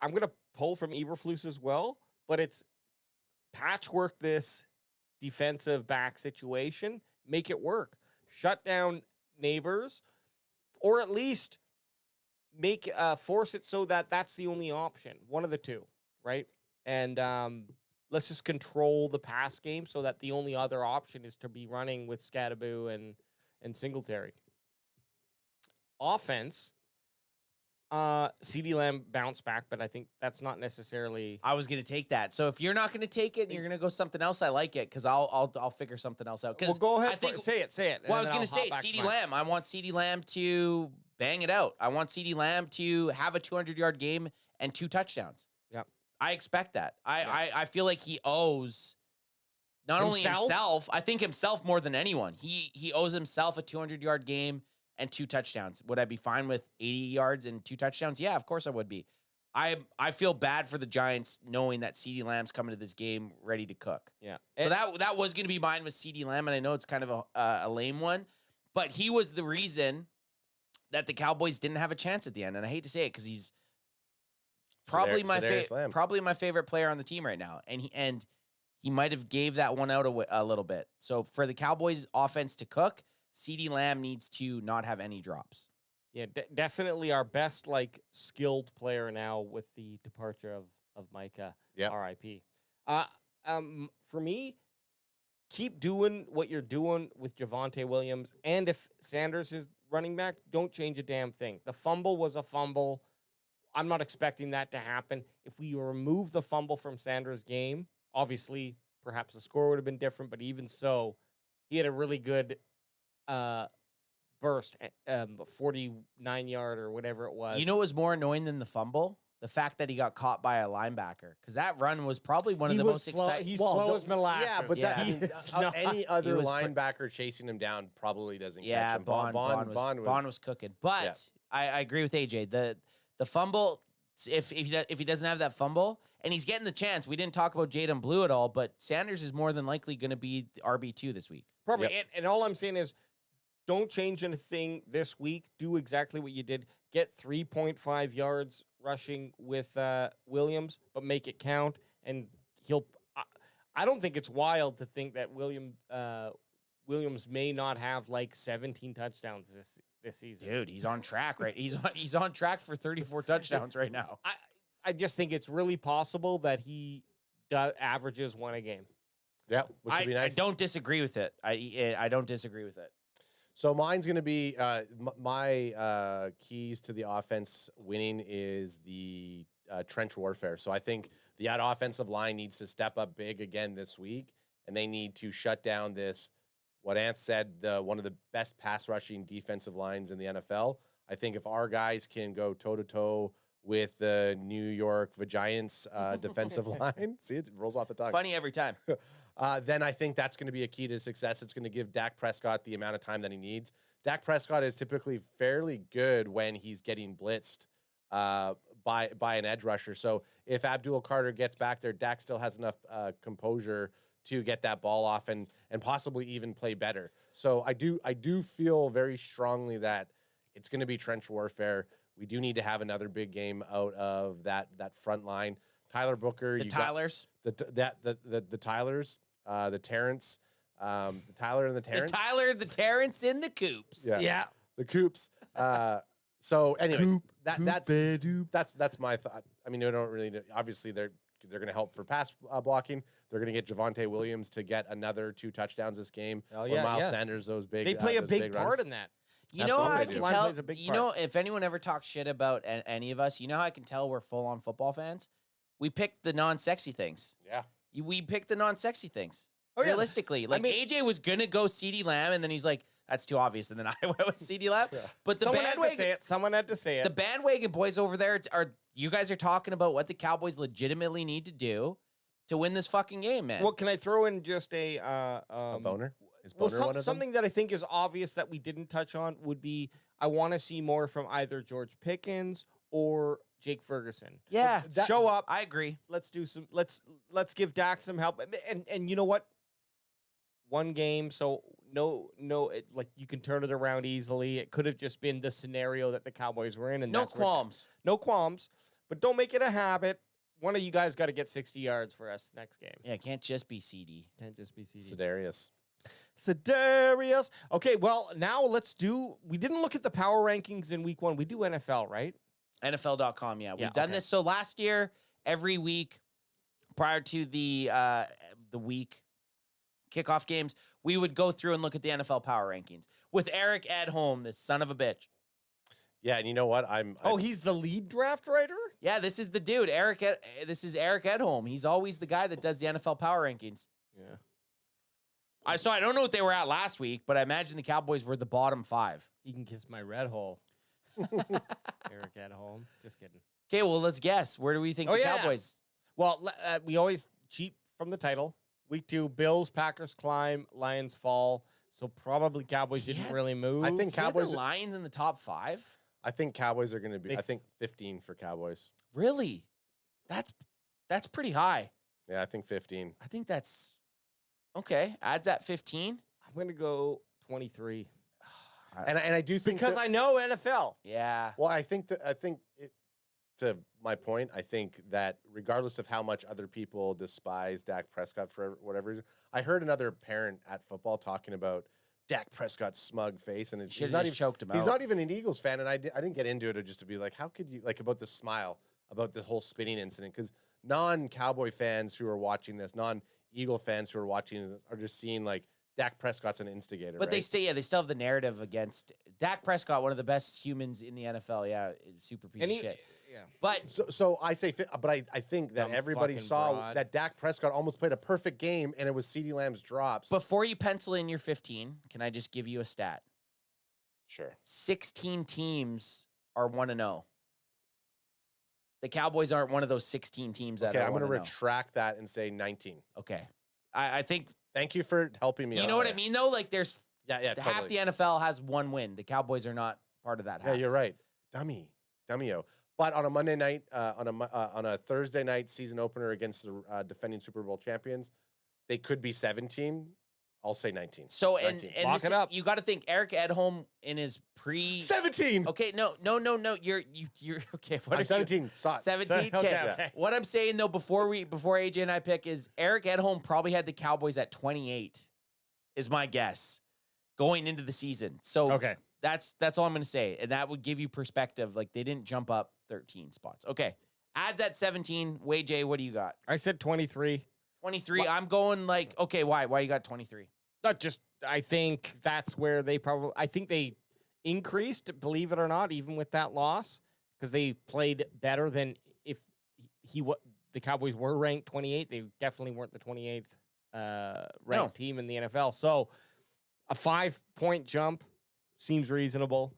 going to pull from Eberflus as well, but it's patchwork this defensive back situation, make it work. Shut down Neighbors, or at least make force it so that that's the only option. One of the two, right? And let's just control the pass game so that the only other option is to be running with Scadaboo and Singletary. Offense, CeeDee Lamb bounced back, but I think that's not necessarily. I was gonna take that. So if you're not gonna take it and you're gonna go something else, I like it because I'll figure something else out. Well, go ahead. I think, say it. Well, I was gonna say CeeDee Lamb. I want CeeDee Lamb to bang it out. I want CeeDee Lamb to have a 200-yard game and 2 touchdowns. Yep. I expect that. I feel like he owes not only himself, I think himself more than anyone. He owes himself a 200-yard game and 2 touchdowns. Would I be fine with 80 yards and 2 touchdowns? Yeah, of course I would be. I feel bad for the Giants knowing that CeeDee Lamb's coming to this game ready to cook. Yeah. So that was going to be mine with CeeDee Lamb, and I know it's kind of a lame one, but he was the reason that the Cowboys didn't have a chance at the end. And I hate to say it because he's probably my favorite player on the team right now, and he might have gave that one out a little bit. So for the Cowboys offense to cook, CeeDee Lamb needs to not have any drops. Yeah, definitely our best skilled player now with the departure of Micah. Yeah. R.I.P. For me, keep doing what you're doing with Javonte Williams, and if Sanders is running back, don't change a damn thing. The fumble was a fumble. I'm not expecting that to happen. If we remove the fumble from Sanders' game, obviously perhaps the score would have been different, but even so, he had a really good burst, 49-yard or whatever it was. You know what was more annoying than the fumble? The fact that he got caught by a linebacker, because that run was probably one of the most exciting. He's slow as molasses. Yeah, but any other linebacker chasing him down probably doesn't catch him. Bond was cooking. But I agree with AJ. The fumble, if he doesn't have that fumble, and he's getting the chance, we didn't talk about Jaden Blue at all, but Sanders is more than likely going to be the RB2 this week. Probably. Yep. And all I'm saying is, don't change anything this week. Do exactly what you did. Get 3.5 yards rushing with Williams, but make it count. And I don't think it's wild to think that Williams may not have 17 touchdowns this season. Dude, he's on track, right? He's on track for 34 touchdowns right now. I just think it's really possible that he averages 1 a game. Yeah, which would be nice. I don't disagree with it. I don't disagree with it. So mine's going to be my keys to the offense winning is the trench warfare. So I think the offensive line needs to step up big again this week, and they need to shut down this, what Ant said, one of the best pass rushing defensive lines in the NFL. I think if our guys can go toe-to-toe with the New York Giants defensive line, see, it rolls off the tongue. Funny every time. Then I think that's going to be a key to success. It's going to give Dak Prescott the amount of time that he needs. Dak Prescott is typically fairly good when he's getting blitzed by an edge rusher. So if Abdul Carter gets back there, Dak still has enough composure to get that ball off and possibly even play better. So I do feel very strongly that it's going to be trench warfare. We do need to have another big game out of that front line. Tyler Booker, the Tylers, the Tylers, the Terrence, the Tyler and the Terrence, the Terrence in the Coops. Yeah. The Coops. So, anyways, that's my thought. I mean, they don't really. Obviously, they're going to help for pass blocking. They're going to get Javonte Williams to get another 2 touchdowns this game. Oh yeah, Miles Sanders, those big. They play a big part runs. in that. You know how I Absolutely can tell? You know, if anyone ever talks shit about any of us, you know how I can tell we're full-on football fans? We picked the non-sexy things. Yeah. We picked the non-sexy things. Oh, yeah. Realistically. Like, AJ was going to go CeeDee Lamb, and then he's like, that's too obvious. And then I went with CeeDee Lamb. Yeah. But the bandwagon... Someone had to say it. The bandwagon boys over there you guys are talking about what the Cowboys legitimately need to do to win this fucking game, man. Well, can I throw in just a boner? Is boner one of something them? that I think is obvious that we didn't touch on would be I want to see more from either George Pickens or Jake Ferguson. Yeah, show up. I agree. Let's do some. Let's give Dak some help. And you know what? 1 game, so no, you can turn it around easily. It could have just been the scenario that the Cowboys were in, and no qualms. No qualms. But don't make it a habit. One of you guys got to get 60 yards for us next game. Yeah, it can't just be CD. Can't just be CD. Sedarius. Sedarius. Okay, well, now we didn't look at the power rankings in week 1. We do NFL, right? NFL.com, yeah. We've Yeah, done okay. this. So last year, every week prior to the week kickoff games, we would go through and look at the NFL power rankings with Eric Edholm, this son of a bitch. Yeah, and you know what? He's the lead draft writer? Yeah, this is the dude, this is Eric Edholm. He's always the guy that does the NFL power rankings. Yeah. So I don't know what they were at last week, but I imagine the Cowboys were the bottom 5. He can kiss my red hole. Eric at home. Just kidding. Okay, well, let's guess. Where do we think the Cowboys? Well, we always cheat from the title. Week 2, Bills, Packers climb, Lions fall. So probably Cowboys didn't really move. I think You had Cowboys. the Lions in the top 5? I think Cowboys are going to be. They I think 15 for Cowboys. Really? That's pretty high. Yeah, I think 15. I think that's okay. Adds at 15. I'm going to go 23. And I do think Because I know NFL. Yeah. Well, to my point, I think that regardless of how much other people despise Dak Prescott for whatever reason, I heard another parent at football talking about Dak Prescott's smug face, and he's not even choked him out. He's not even an Eagles fan, and I didn't get into it just to be like, how could you like about the smile about this whole spinning incident? Because non-Cowboy fans who are watching this, non-Eagle fans who are watching this, are just seeing like Dak Prescott's an instigator. But right? they still have the narrative against Dak Prescott, one of the best humans in the NFL. Yeah, super piece of shit. Yeah. But So I say, but I think that Dumb everybody fucking saw broad. that Dak Prescott almost played a perfect game, and it was CeeDee Lamb's drops. before you pencil in your 15, can I just give you a stat? Sure. 16 teams are 1-0. The Cowboys aren't one of those 16 teams that Okay, are I'm going to 1-0. retract that and say 19. Okay. I think Thank you for helping me. you out know what I there. mean though? Like there's Yeah, half totally. the NFL has one win. The Cowboys are not part of that half. Yeah, you're right. Dummyo. But on a Monday night, on a Thursday night season opener against the defending Super Bowl champions, they could be 17. I'll say 19. So and 19. and Lock this it up. you got to think Eric Edholm in his 17. Okay, no. You're okay. What I'm are 17. Saw it. 17. Okay, Okay. okay. What I'm saying though, before AJ and I pick, is Eric Edholm probably had the Cowboys at 28. Is my guess going into the season. So Okay. that's all I'm going to say, and that would give you perspective. Like they didn't jump up 13 spots. Okay, adds at 17. Wade J, what do you got? I said 23. 23. I'm going like okay. Why you got 23? Not just, I think that's where I think they increased, believe it or not, even with that loss, because they played better than if the Cowboys were ranked 28. They definitely weren't the 28th ranked team in the NFL. So a 5-point jump seems reasonable.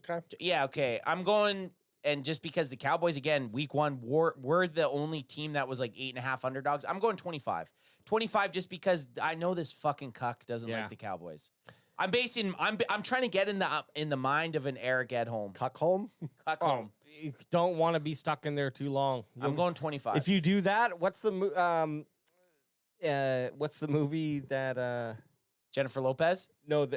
Okay. Yeah, okay. I'm going, and just because the Cowboys, again, week 1, were the only team that was like 8.5 underdogs, I'm going 25. 25 just because I know this fucking cuck doesn't Yeah. like the Cowboys. I'm trying to get in the mind of an Eric Edholm. Cuck home. Cuck home. You don't want to be stuck in there too long. I'm going 25. If you do that, what's the movie that Jennifer Lopez? no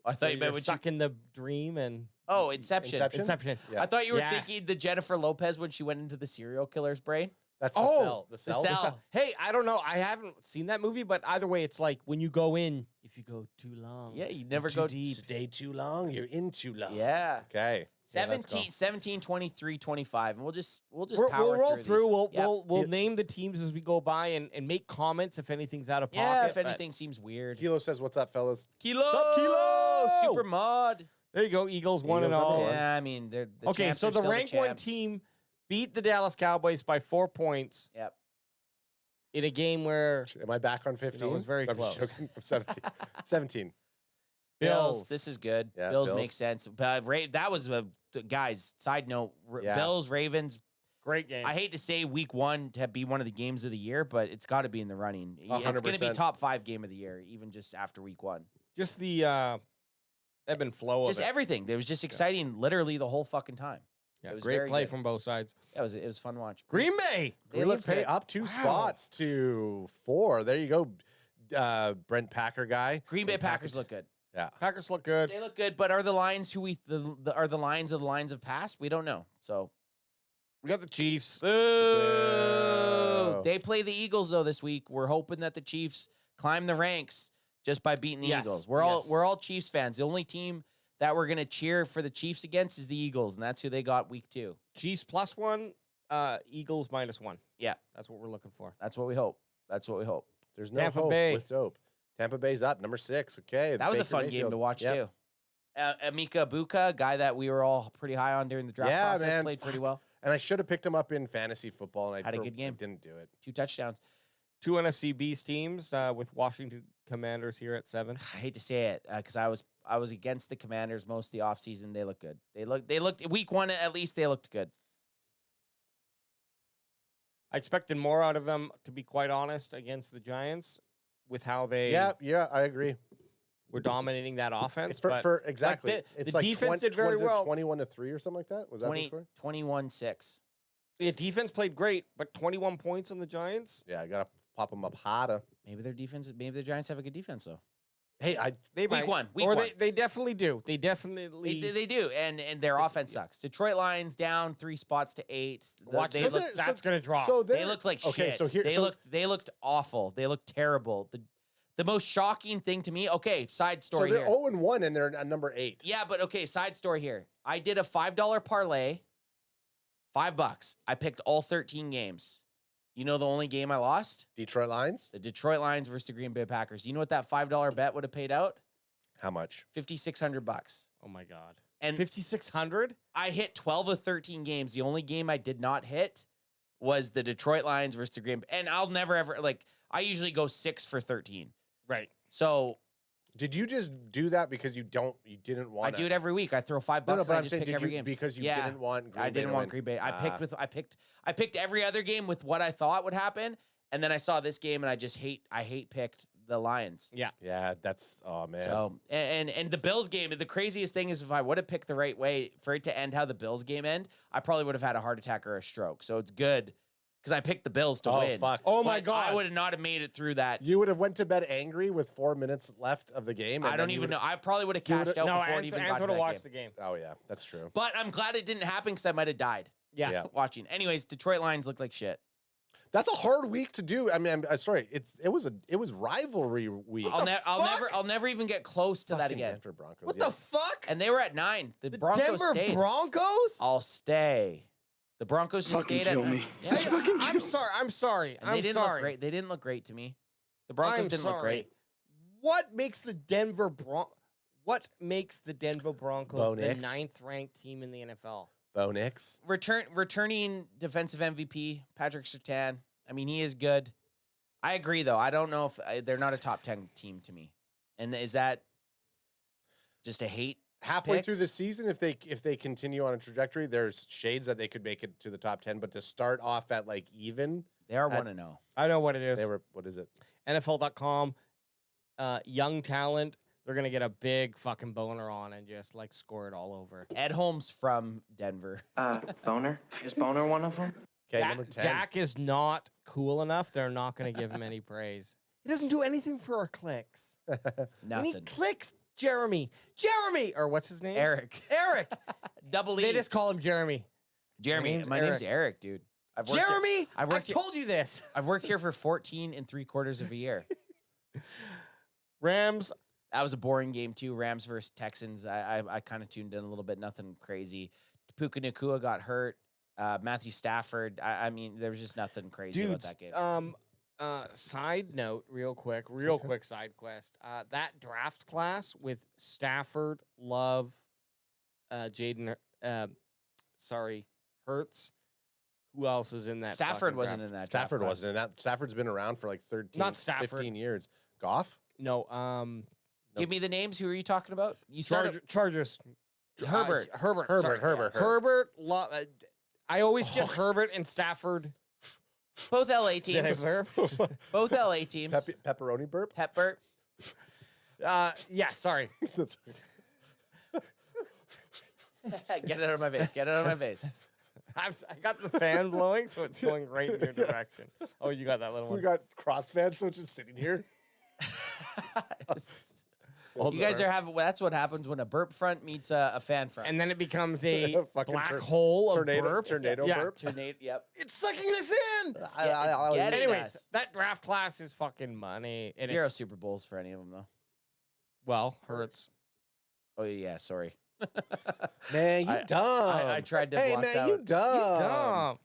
I thought you meant when stuck in the dream and Oh, Inception. Inception. Yeah. I thought you were Yeah. thinking the Jennifer Lopez when she went into the serial killer's brain. That's the Oh, cell. The cell. cell. Hey, I don't know. I haven't seen that movie, but either way, it's like when you go in, if you go too long, Yeah, you never too go deep. Stay too long. You're in too long. Yeah. Okay. Yeah, let's go. 17, 23, 25. And we'll just We'll power roll through. these. Yeah. We'll name the teams as we go by and make comments if anything's out of pocket. Yeah, if but anything seems weird. Kilo says, "What's up, fellas?" Kilo! What's up, Kilo? Super mod. There you go. Eagles 1 and Eagles number 0. one. Yeah, I mean, they're the Okay, champs so are the still rank 1 champs. team beat the Dallas Cowboys by 4 points Yep. in a game where Am I back on 15? No, it was very I'm just close. joking. 17. 17. Bills. This is good. Yeah, Bills Bills. makes sense. But that was guys. Side note: Yeah. Bills, Ravens. great game. I hate to say week 1 to be one of the games of the year, but it's got to be in the running. It's going to be 100%. top 5 game of the year, even just after week 1. Just the ebb and flow Just of it. everything. It was just exciting, literally the whole fucking time. Yeah, it was great very play good. from both sides. It was fun watch. Green Bay. They Green looked Bay good. up 2 spots to 4. There you go, Brent Packer guy. Green Bay Packers look good. Yeah. Packers look good. They look good, but are the Lions who are the Lions of the Lions of past? We don't know. So We got the Chiefs. Boo! They play the Eagles though this week. We're hoping that the Chiefs climb the ranks just by beating the Eagles. We're all Chiefs fans. The only team that we're gonna cheer for the Chiefs against is the Eagles, and that's who they got week 2. Chiefs +1, Eagles -1. Yeah, that's what we're looking for. That's what we hope. There's no Tampa hope Bay. with dope. Tampa Bay's up, number 6. Okay, That was a Baker fun game Mayfield. to watch Yep. too. Amika Ibuka, guy that we were all pretty high on during the draft process, man, played pretty well. And I should have picked him up in fantasy football, and Had a good game. I didn't do it. 2 touchdowns. 2 NFC Beast teams with Washington Commanders here at 7. I hate to say it because I was against the Commanders most of the offseason. They look good. They looked week 1 at least. They looked good. I expected more out of them, to be quite honest, against the Giants with how they Yeah, I agree. were dominating that offense. It's for exactly. Like it's the like defense did very well. 21-3 or something like that. Was that the score? 21-6. The defense played great, but 21 points on the Giants. Yeah, I gotta pop them up harder. Maybe their defense. Maybe the Giants have a good defense though. Hey, They Week one, They definitely do. They definitely They do, and their offense sucks. Detroit Lions down 3 spots to 8. Watch They so look, that's going to drop. So they looked like okay, shit. so here- They looked awful. They looked terrible. The most shocking thing to me. Okay, side so story they're here. 0-1 and they're at number 8. Yeah, but okay, side story here. I did a $5 parlay. $5. I picked all 13 games. You know the only game I lost? Detroit Lions. The Detroit Lions versus the Green Bay Packers. You know what that $5 bet would have paid out? How much? $5,600. Oh my God. And 5,600? I hit 12 of 13 games. The only game I did not hit was the Detroit Lions versus the Green Bay. And I'll never ever I usually go 6 for 13. Right. So Did you just do that because you didn't want? I do it every week. I throw $5 No, and but I I'm just saying, pick did every you game because you didn't want Green I Bay didn't to want win? Green Bay. I picked every other game with what I thought would happen, and then I saw this game and I hate picked the Lions. Yeah. Yeah, that's man. So and the Bills game, the craziest thing is if I would have picked the right way for it to end how the Bills game end, I probably would have had a heart attack or a stroke. So it's good because I picked the Bills to win. Fuck. Oh my But God. I would have not have made it through that. You would have went to bed angry with 4 minutes left of the game. And I don't then you even know. would've- I probably would have cashed out No, before it even got to Anthony that watched game. the game. Oh yeah, that's true. But I'm glad it didn't happen because I might have died Yeah. watching. Anyways, Detroit Lions look like shit. That's a hard week to do. I mean, I'm sorry. It was rivalry week. I'll never even get close to that Fucking again. Denver Broncos. What yeah. the fuck? And they were at 9. The Broncos Denver stayed. Broncos? I'll stay. The Broncos just stayed at 9. Yeah. Hey, I'm sorry. I'm sorry. And I'm they didn't sorry. look great. They didn't look great to me. The Broncos I'm didn't sorry. look great. What makes the Denver Broncos Bo the Nix? 9th ranked team in the NFL? Bo Nix. Returning defensive MVP, Patrick Surtain. I mean, he is good. I agree, though. I don't know if they're not a top 10 team to me. And is that just a hate? Halfway pick? through the season, if they continue on a trajectory, there's shades that they could make it to the top 10. But to start off at like even, They are At- 1-0. I know what it is. they were. What is it? NFL.com, young talent. They're going to get a big fucking boner on and just like score it all over. Ed Holmes from Denver. Boner? Is Boner one of them? Okay, number 10. Jack is not cool enough. They're not going to give him any praise. He doesn't do anything for our clicks. We Nothing. need clicks, Jeremy. Jeremy! Or what's his name? Eric. Eric. Double E. They just call him Jeremy. Jeremy. name's My name's Eric, dude. I've worked Jeremy! I've I've worked here- told you this. I've worked here for 14 3/4 of a year. Rams. That was a boring game too. Rams versus Texans. I kind of tuned in a little bit. Nothing crazy. Puka Nacua got hurt. Matthew Stafford. I mean, there was just nothing crazy about Dudes, that game. side note, real quick side quest. That draft class with Stafford, Love, Jaden, Hurts. Who else is in that? Stafford fucking wasn't draft? in that. Stafford draft class. wasn't in that. Stafford's been around for like 13, Not Stafford. 15 years. Goff? No, Give me the names. Who are you talking about? You started Chargers. Herbert. Sorry. Herbert. I always get Herbert and Stafford. Both LA Did I teams. burp? Both LA teams. Pepperoni burp? Hepburn. Yeah, sorry. Get it out of my face. Get it out of my face. I got the fan blowing, so it's going right in your direction. Oh, you got that little We one. got cross fans, so it's just sitting here. You guys are having. Well, that's what happens when a burp front meets a fan front. And then it becomes a Fucking black tor- hole of tornado, burp. tornado Yeah. burp. Tornado. Yep. It's sucking us in. Get it. Anyways, that draft class is fucking money. And 0 it's, Super Bowls for any of them though. well, hurts. Oh yeah, sorry. Man, you dumb. I tried to Hey, block man, that you one. dumb.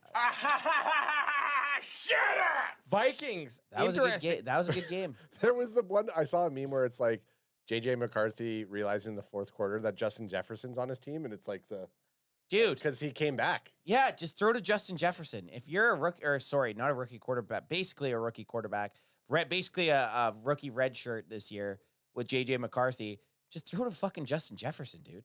Vikings. That was a good Interesting. game. That was a good game. There was the one I saw a meme where it's like JJ McCarthy realizing in the fourth quarter that Justin Jefferson's on his team, and it's like Dude, because he came back. yeah, just throw to Justin Jefferson. If you're a rookie, or sorry, not a rookie quarterback, basically a rookie quarterback, basically a rookie red shirt this year with JJ McCarthy, just throw to fucking Justin Jefferson, dude.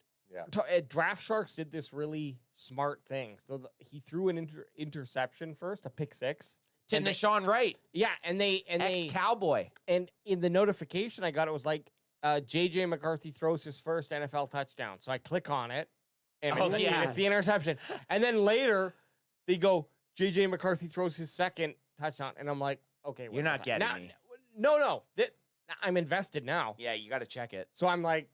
Draft Sharks did this really smart thing. So he threw an interception first, a pick six. To And they- Nashawn Wright, Yeah, and they ex-Cowboy. and in the notification I got, it was like JJ McCarthy throws his first NFL touchdown. So I click on it, and Oh, it's, yeah. and it's the interception. And then later they go, JJ McCarthy throws his second touchdown, and I'm like, okay, You're not getting now, me. No, I'm invested now. Yeah, you got to check it. So I'm like,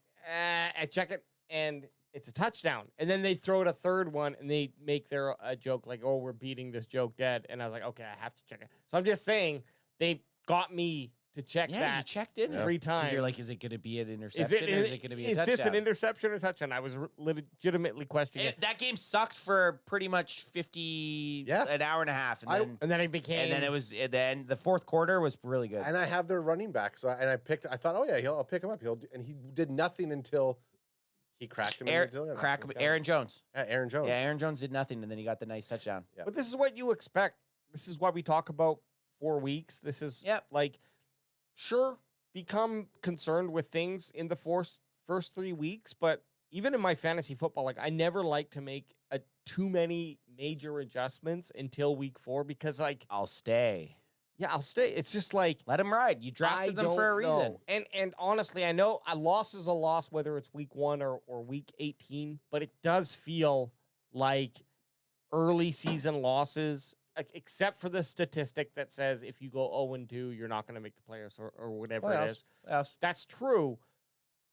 I check it, and it's a touchdown. And then they throw it a third one, and they make their a joke like, oh, we're beating this joke dead. And I was like, okay, I have to check it. So I'm just saying they got me to check Yeah, that you checked in 3 times. Because you're like, is it going to be an interception Is it? or is it going to be a Is touchdown? this an interception or touchdown? I was legitimately questioning it. That game sucked for pretty much 50, an hour and a half, and And then it became. then it was. And then the fourth quarter was really good. And I have their running back, so I thought, oh yeah, I'll pick him up. And he did nothing until he cracked him. Aaron Jones. Yeah, Aaron Jones. Yeah, Aaron Jones did nothing, and then he got the nice touchdown. Yeah. But this is what you expect. This is why we talk about 4 weeks. This is like, sure, become concerned with things in the first 3 weeks, but even in my fantasy football, like I never like to make too many major adjustments until week 4 because like I'll stay. Yeah, I'll stay. It's just like let them ride. You drafted them for a reason. And honestly, I know a loss is a loss, whether it's week 1 or week 18, but it does feel like early season losses, except for the statistic that says if you go 0-2, you're not going to make the playoffs or whatever it is. Yes. That's true.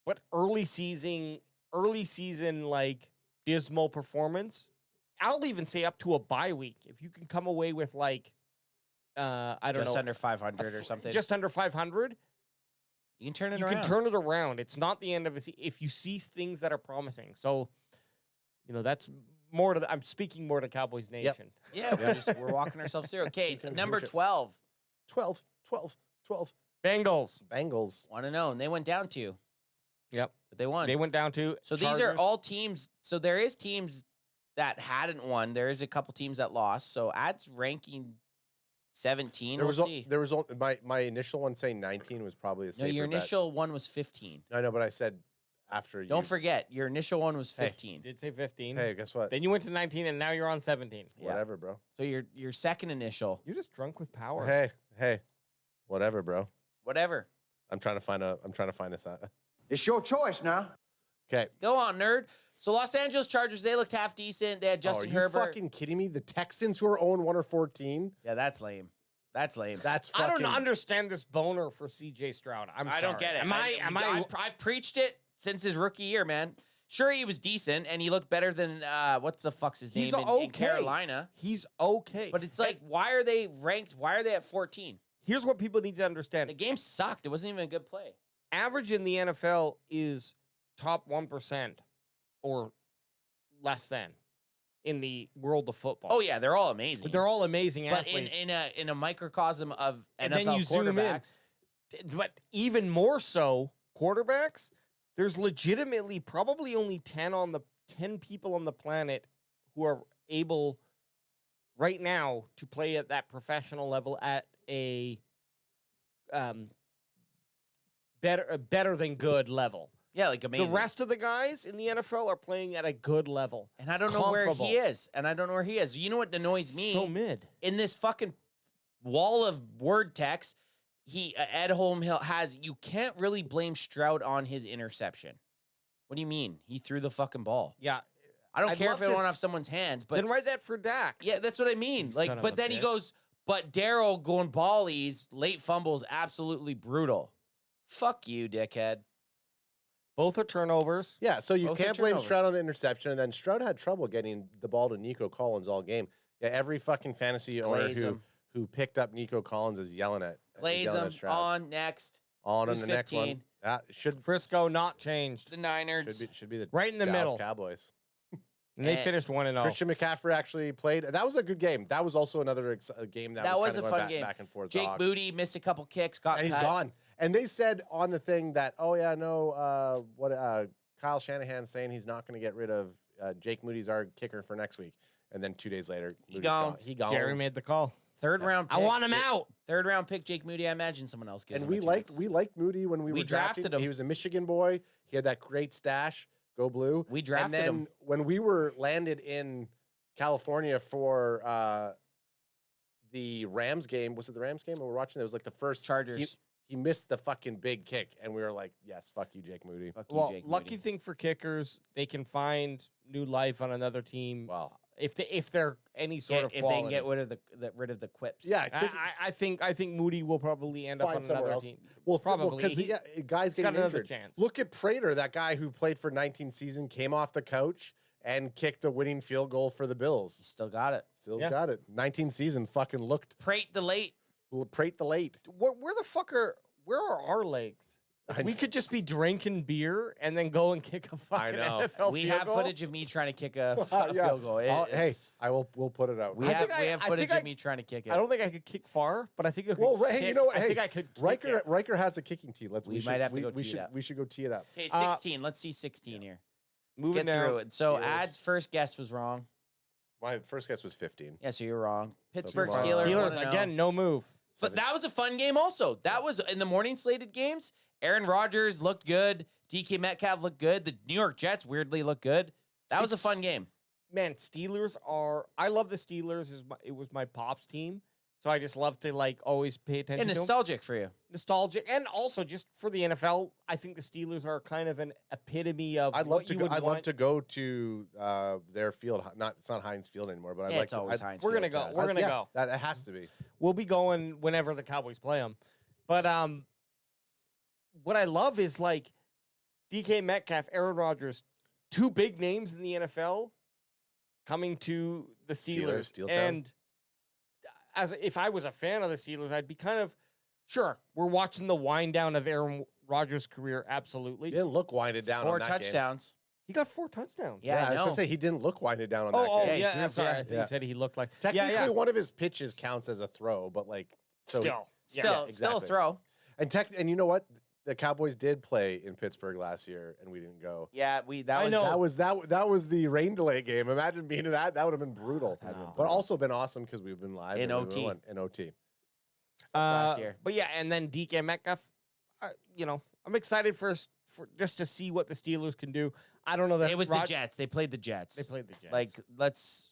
But early season like dismal performance, I'll even say up to a bye week. If you can come away with like I don't know, just under 500 or something. Just under 500. You can turn it You around. can turn it around. It's not the end of it if you see things that are promising. So, that's more to I'm speaking more to Cowboys Nation. Yeah, we're walking ourselves through. Okay, number 12. 12. Bengals. Want to know, and they went down 2. Yep. But they won. They went down to So Chargers. these are all teams. So there is teams that hadn't won. There is a couple teams that lost. So adds ranking 17. We'll see. There was my initial one saying 19 was probably a safer No, your bet. initial one was 15. I know, but I said after Don't forget, your initial one was 15. Did say 15. Hey, guess what? Then you went to 19, and now you're on 17. Whatever, bro. So your second initial. You're just drunk with power. Hey, whatever, bro. Whatever. I'm trying to find a sign. It's your choice now. Okay. Go on, nerd. So Los Angeles Chargers, they looked half decent. They had Justin are you Herbert. fucking kidding me? The Texans who are 0-1 or 14? Yeah, that's lame. That's lame. That's I fucking... don't understand this boner for CJ Stroud. I don't get it. I've preached it since his rookie year, man. Sure, he was decent, and he looked better than what the fuck's his name in Carolina. He's okay. But it's like, why are they ranked? Why are they at 14? Here's what people need to understand. The game sucked. It wasn't even a good play. Average in the NFL is top 1% or less than in the world of football. Oh yeah, they're all amazing. They're all amazing but athletes. in a microcosm of and NFL then you zoom in. quarterbacks. But even more so, quarterbacks, there's legitimately probably only 10 people on the planet who are able right now to play at that professional level at a better than good level. Yeah, like amazing. The rest of the guys in the NFL are playing at a good level. And I don't know where he is. You know what annoys me? So mid. In this fucking wall of word text, Ed Holmhill has, you can't really blame Stroud on his interception. What do you mean? He threw the fucking ball. Yeah. I don't care if it went off someone's hands, but then write that for Dak. Yeah, that's what I mean. Son of But a then he bitch. goes, but Daryl going ballies, late fumbles, absolutely brutal. Fuck you, dickhead. Both are turnovers. Yeah, so you Both are can't blame turnovers. Stroud on the interception, and then Stroud had trouble getting the ball to Nico Collins all game. Yeah, every fucking fantasy owner Glaze him. who picked up Nico Collins is yelling at Plays yelling him at Stroud. on next. On Who's the next one. 15? Should Frisco not changed. The Niners. should be the Right in the Dallas middle. Cowboys. And they And finished 1-0. Christian McCaffrey actually played. That was a good game. That was also another game that was kind a of fun going game. back and forth. Jake Hawks. Moody missed a couple kicks, got And he's cut. gone. And they said on the thing that, oh yeah, no, Kyle Shanahan's saying he's not going to get rid of Jake Moody's our kicker for next week. And then 2 days later, Moody's gone. He gone. Jerry made the call. Third round pick. I want him out. Third round pick, Jake Moody. I imagine someone else gives And him a chance. we liked Moody when we We were drafted drafting him. He was a Michigan boy. He had that great stash. Go blue. We drafted and then him. when we were landed in California for the Rams game, was it the Rams game? And we're watching. It was like the first Chargers. He missed the fucking big kick, and we were like, "Yes, fuck you, Jake Moody." Fuck you, Well, Jake lucky Moody. thing for kickers, they can find new life on another team. Wow. If they're any sort of if they quality. can get rid of the quips. Yeah, I think Moody will probably end up Find on somewhere another got team. well, probably because guys got getting another injured. chance. Look at Prater, that guy who played for 19 season, came off the couch and kicked a winning field goal for the Bills. Still got it. Still Yeah. got it. 19 season, fucking looked. Prate the late. Prate the late. Where the fuck where are our legs? We could just be drinking beer and then go and kick a fucking know. NFL We field have goal. footage of me trying to kick a Yeah. field goal. Hey, we'll put it out. we I have think we have I footage think of me trying to kick it. I don't think I could kick far, but I think I could Well, hey, kick, you know what? I Hey, think I could kick Riker it. Riker has a kicking tee. We might have to go tee it up. We should go tee it up. Okay, 16. Let's see 16 here. Let's Moving get through down. it. So Steelers. Ad's first guess was wrong. My first guess was 15. Yeah, so you're wrong. Pittsburgh come on. Steelers. Steelers 1-0. again, no move. But that was a fun game also. That was in the morning slated games. Aaron Rodgers looked good. DK Metcalf looked good. The New York Jets weirdly looked good. That was a fun game. Man, Steelers are. I love the Steelers. It was my pops team, so I just love to always pay attention. And to 'em. nostalgic for you. Nostalgic, and also just for the NFL. I think the Steelers are kind of an epitome of. I'd love what to you go. would I'd love want. to go to their field. It's not Heinz Field anymore, but I'd Yeah, like it's to. always Heinz We're gonna Field go. to us. We're gonna go. That it has to be. We'll be going whenever the Cowboys play them. But what I love is DK Metcalf, Aaron Rodgers, two big names in the NFL coming to the Steelers. Steel Town. And if I was a fan of the Steelers, I'd be kind of sure we're watching the wind down of Aaron Rodgers' career. Absolutely, He didn't look winded down. 4 on that game. touchdowns. he got 4 touchdowns. Yeah, I I was know. gonna say he didn't look winded down on that Oh, game. he yeah. threw I'm sorry. I fair. think you said he looked like Technically, one of his pitches counts as a throw, but Still, Still a exactly. throw. And you know what? The Cowboys did play in Pittsburgh last year, and we didn't go. Yeah, that I was know. That was the rain delay game. Imagine being in that. That would have been brutal. That'd have been But also been awesome because we've been live In and we OT. won in OT. last year. But yeah, and then DK Metcalf. I'm excited for just to see what the Steelers can do. I don't know that It was the Jets. They played the Jets. They played the Jets.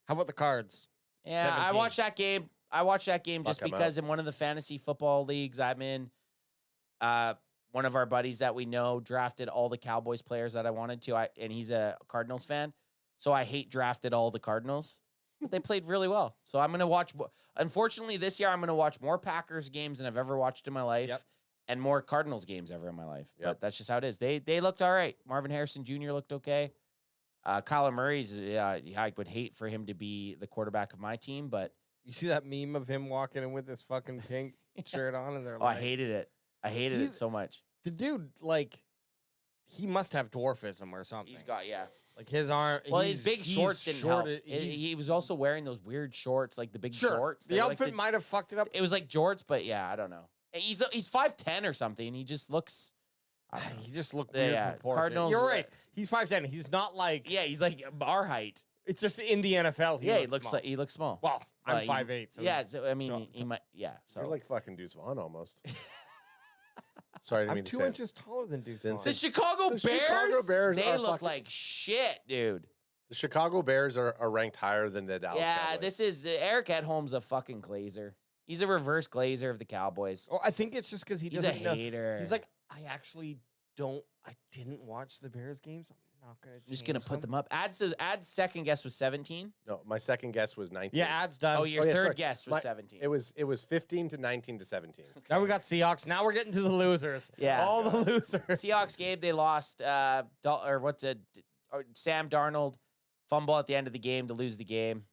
How about the Cards? Yeah, I 17. watched that game. Just Fuck 'em because in one of the fantasy football leagues I'm in, one of our buddies that we know drafted all the Cowboys players that I wanted to. And he's a Cardinals fan, so I drafted all the Cardinals. But they played really well, so I'm gonna watch. Unfortunately, this year I'm gonna watch more Packers games than I've ever watched in my life, Yep. and more Cardinals games ever in my life. Yep. But that's just how it is. They looked all right. Marvin Harrison Jr. looked okay. Kyler Murray's. I would hate for him to be the quarterback of my team, but. You see that meme of him walking in with this fucking pink shirt on, and they're Oh, I hated it. I hated it so much. The dude, he must have dwarfism or something. He's got his arm. Well, his big shorts didn't help. He's- He was also wearing those weird shorts, like the big Sure, shorts. the They were outfit might have fucked it up. It was like jorts, but yeah, I don't know. He's 5'10" or something. He just looks. I don't know. He just looked Yeah, weird. yeah, proportioned. Cardinals- You're right. He's 5'10". He's not Yeah, he's like our height. It's just in the NFL. He looks small. like he looks small. Well, I'm Like, 5'8". So yeah, so I mean, so- he might. Yeah, so You're like fucking Deuce Vaughn almost. Sorry, I didn't I'm mean to 2 say it. inches taller than Deuce. Didn't Vaughn. the Chicago The Bears. Chicago Bears They are look fucking- like shit, dude. The Chicago Bears are ranked higher than the Dallas Yeah, Cowboys. this is Eric Edholm's a fucking glazer. He's a reverse glazer of the Cowboys. Oh, I think it's just because he He's doesn't a know. hater. He's like, I actually don't. I didn't watch the Bears games. I'm Not gonna Just gonna change put them up. Ad's second guess was 17. No, my second guess was 19. Yeah, ad's done. Oh, your yeah, third sorry. guess was My- 17. It was 15 to 19 to 17. Now we got Seahawks. Now we're getting to the losers. Yeah. all the losers. Seahawks game, they lost. Sam Darnold fumble at the end of the game to lose the game.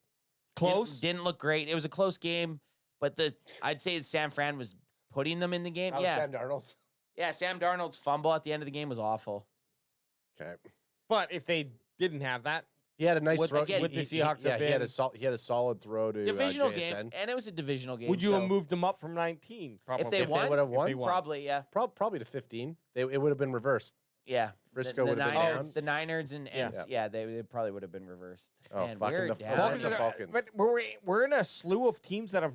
Close. Didn't look great. It was a close game, but I'd say San Fran was putting them in the game. That was Yeah, Sam Darnold. yeah. Sam Darnold's fumble at the end of the game was awful. Okay. But if they didn't have that, He had a nice Would- throw. again, would the Seahawks yeah, have he had been- he had a solid throw to Divisional JSN. game, and it was a divisional game. would you so have moved them up from 19? Probably. If they If they won, would have won, they won. probably, yeah, probably to 15. It would have been reversed. yeah. Frisco the would have been Niners, down. the Niners, and Yeah. yeah, they probably would have been reversed. Oh, Man, fucking we're the down. Falcons. Falcons The are- Falcons. But we're in a slew of teams that are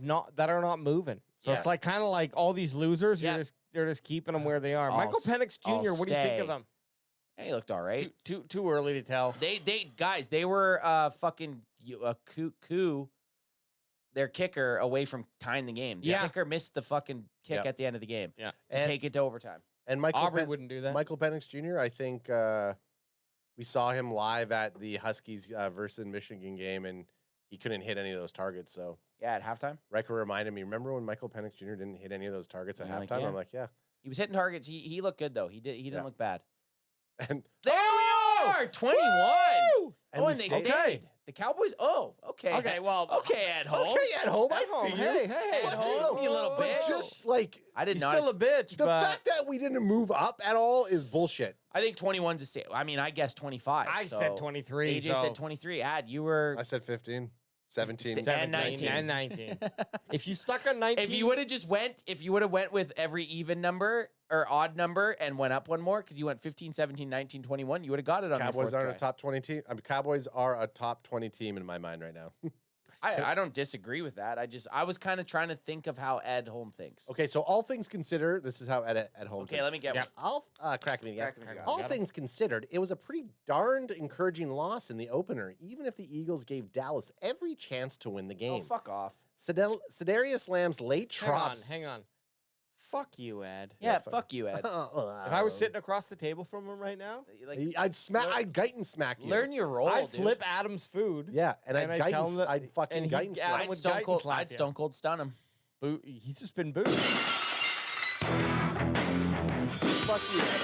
not moving. So Yeah. it's like kind of like all these losers. Yeah. They're just keeping them where they are. I'll Michael s- Penix I'll Jr. What do you think stay. of them? He looked all right. Too early to tell. They guys, they were fucking coup their kicker away from tying the game. The Yeah. kicker missed the fucking kick Yep. at the end of the game Yeah. to And- take it to overtime. And Michael Aubrey wouldn't do that. Michael Penix Jr. I think we saw him live at the Huskies versus Michigan game, and he couldn't hit any of those targets. So Yeah, at halftime. Riker reminded me. Remember when Michael Penix Jr. didn't hit any of those targets at I'm like, halftime? yeah. I'm like, yeah. He was hitting targets. He looked good though. He didn't Yeah. look bad. And There we are, 21. And Oh, we and they stayed. stayed. The Cowboys. Oh, okay. Okay, well, Okay, at home. Okay, at home. I At home. see Hey, you. hey, At home, you little But bitch. just like I did he's not. still a bitch. the but fact that we didn't move up at all is bullshit. I think 21's a safe. I mean, I guess 25. I so said 23. AJ so said 23. Ad, you were. I said 15, 17. 17. 19. and 19. If you stuck on 19, If you would have just went, with every even number or odd number and went up one more, because you went 15, 17, 19, 21, you would have got it on Cowboys your aren't fourth a top 20 team. I mean, Cowboys are a top 20 team in my mind right now. I don't disagree with that. I was kind of trying to think of how Ed Home thinks. Okay, so all things considered, this is how at home. Okay, let me get one. All crack me again. Crack me again. All Got 'em. things considered, it was a pretty darned encouraging loss in the opener, even if the Eagles gave Dallas every chance to win the Oh, game. fuck off. Sedarius Lamb's late drops. hang on. Fuck you, Ed. Yeah, fuck you, Ed. If I was sitting across the table from him right now, Like, I'd smack. I'd Guyton smack you. learn your role, I'd dude. flip Adam's food. Yeah, and And I'd I'd tell Guyton. him that- I'd fucking and he'd Guyton Adam slap. I'd would stone Guyton cold. slap I'd you. stone cold stun him. He's just been booed. Fuck you, Ed.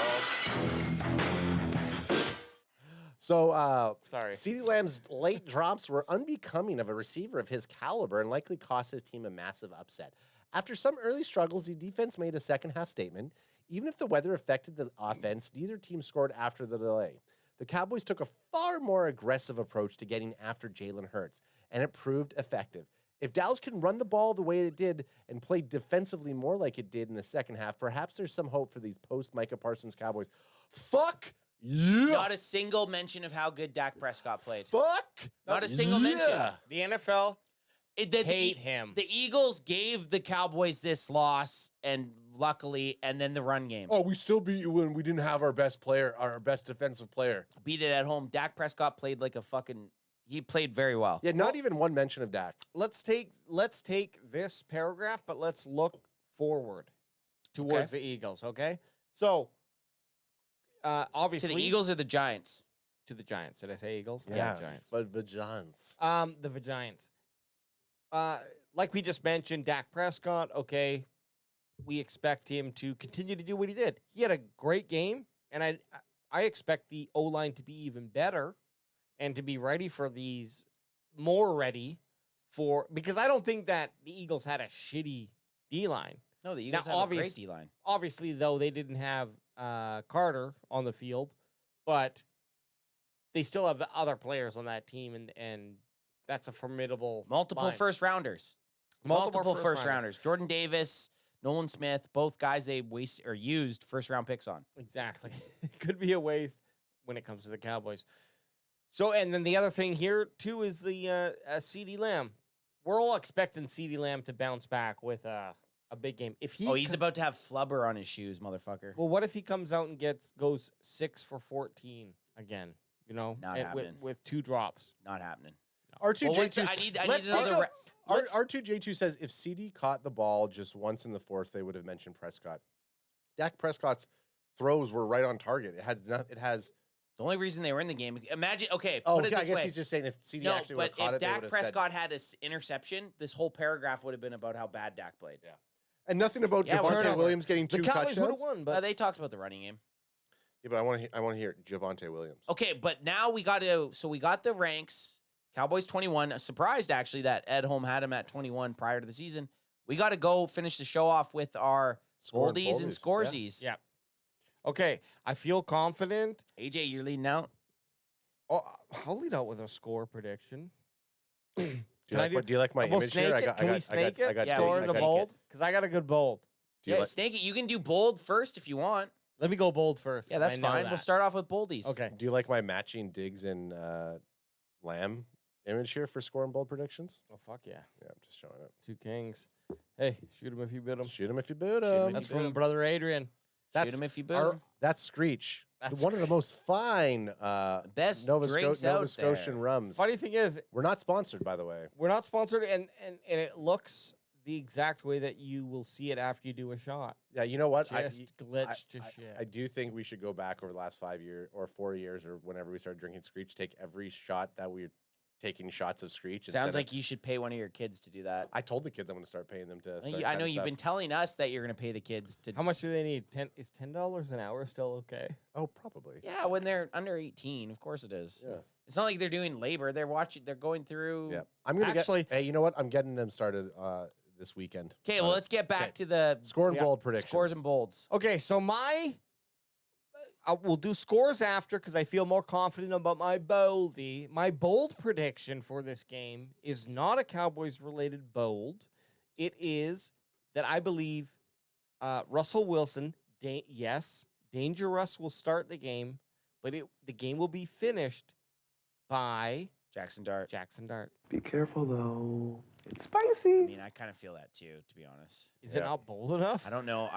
So, Sorry. CeeDee Lamb's late drops were unbecoming of a receiver of his caliber and likely cost his team a massive upset. After some early struggles, the defense made a second-half statement. Even if the weather affected the offense, neither team scored after the delay. The Cowboys took a far more aggressive approach to getting after Jalen Hurts, and it proved effective. If Dallas can run the ball the way it did and play defensively more like it did in the second half, perhaps there's some hope for these post-Micah Parsons Cowboys. Fuck yeah! Not a single mention of how good Dak Prescott played. Fuck! Not a single mention. The NFL hate him. The Eagles gave the Cowboys this loss, and luckily, and then the run game. Oh, we still beat you when we didn't have our best player, our best defensive player. Beat it at home. Dak Prescott played like a fucking. He played very well. Yeah, not even one mention of Dak. Let's take this paragraph, but let's look forward towards the Eagles. Okay, so To obviously the Eagles or the Giants? to the Giants. Did I say Eagles? Yeah, Giants. but the Giants. The Giants. Like we just mentioned, Dak Prescott. Okay, we expect him to continue to do what he did. He had a great game, and I expect the O-line to be even better and to be ready for these, more ready for, because I don't think that the Eagles had a shitty D-line. No, the Eagles have a great D line. Obviously, though, they didn't have Carter on the field, but they still have the other players on that team, and that's a formidable Multiple line. first rounders. Multiple first rounders. Jordan Davis, Nolan Smith, both guys they used first round picks on. Exactly. It could be a waste when it comes to the Cowboys. So, and then the other thing here, too, is the CeeDee Lamb. We're all expecting CeeDee Lamb to bounce back with a big game. If he He's about to have flubber on his shoes, motherfucker. Well, what if he comes out and goes 6 for 14 again? You know, Not with happening. 2 drops. Not happening. R2J2. I need let's another. R2J2 says if CD caught the ball just once in the fourth, they would have mentioned Prescott. Dak Prescott's throws were right on target. It has The only reason they were in the game, imagine. Okay, Oh, put it I this guess way. he's just saying if CD No, actually would but have caught if it, they Dak would have said. Prescott had an interception, this whole paragraph would have been about how bad Dak played. Yeah. And nothing about Yeah, Javonte turnover. Williams getting The 2 Cowboys would have touchdowns. won, but They talked about the running game. Yeah, but I want to hear Javonte Williams. Okay, but now we got to. So we got the ranks. Cowboys 21. Surprised actually that Ed Home had him at 21 prior to the season. We got to go finish the show off with our Score oldies and boldies, scoresies. yeah. Okay, I feel confident. AJ, you're leading out. Oh, I'll lead out with a score prediction. Do you like my We'll image snake here? it. Can we snake it? I got Yeah, Score we the can bold because I got a good bold. Do you Yeah, like, snake it. You can do bold first if you want. Let me go bold first. Yeah, 'cause that's I know fine. that. We'll start off with boldies. Okay. do you like my matching Diggs and Lamb image here for score and bold predictions? Oh fuck yeah! Yeah, I'm just showing it. 2 kings. Hey, shoot him if you bid him. Shoot him if you boot him him. if That's you bid from him. brother Adrian. That's Shoot him if you boot our- him. That's Screech. That's One of the most fine Best Nova drinks Nova out Scotian there. rums. Funny thing is, We're not sponsored, by the way. we're not sponsored, and it looks the exact way that you will see it after you do a shot. Yeah, you know what? Just glitched to shit. I do think we should go back over the last 5 years or 4 years or whenever we started drinking Screech, take every shot that we're taking shots of Screech. Sounds instead of- like you should pay one of your kids to do that. I told the kids I'm going to start paying them to start I kind know of you've stuff. been telling us that you're going to pay the kids to. How much do they need? Is $10 an hour still okay? Oh, probably. Yeah, when they're under 18, of course it is. Yeah. It's not like they're doing labor. They're watching. They're going through. Yeah. I'm going to Actually- Hey, you know what? I'm getting them started this weekend. Okay, well, let's get back Okay. to the Score and yeah, bold predictions. scores and bolds. Okay, so we'll do scores after because I feel more confident about my boldie. My bold prediction for this game is not a Cowboys-related bold. It is that I believe Russell Wilson, Dangerous will start the game, but the game will be finished by Jackson Dart. Jackson Dart. Be careful though. It's I spicy. mean, I kind of feel that too, to be honest. Is it not bold enough? I don't know.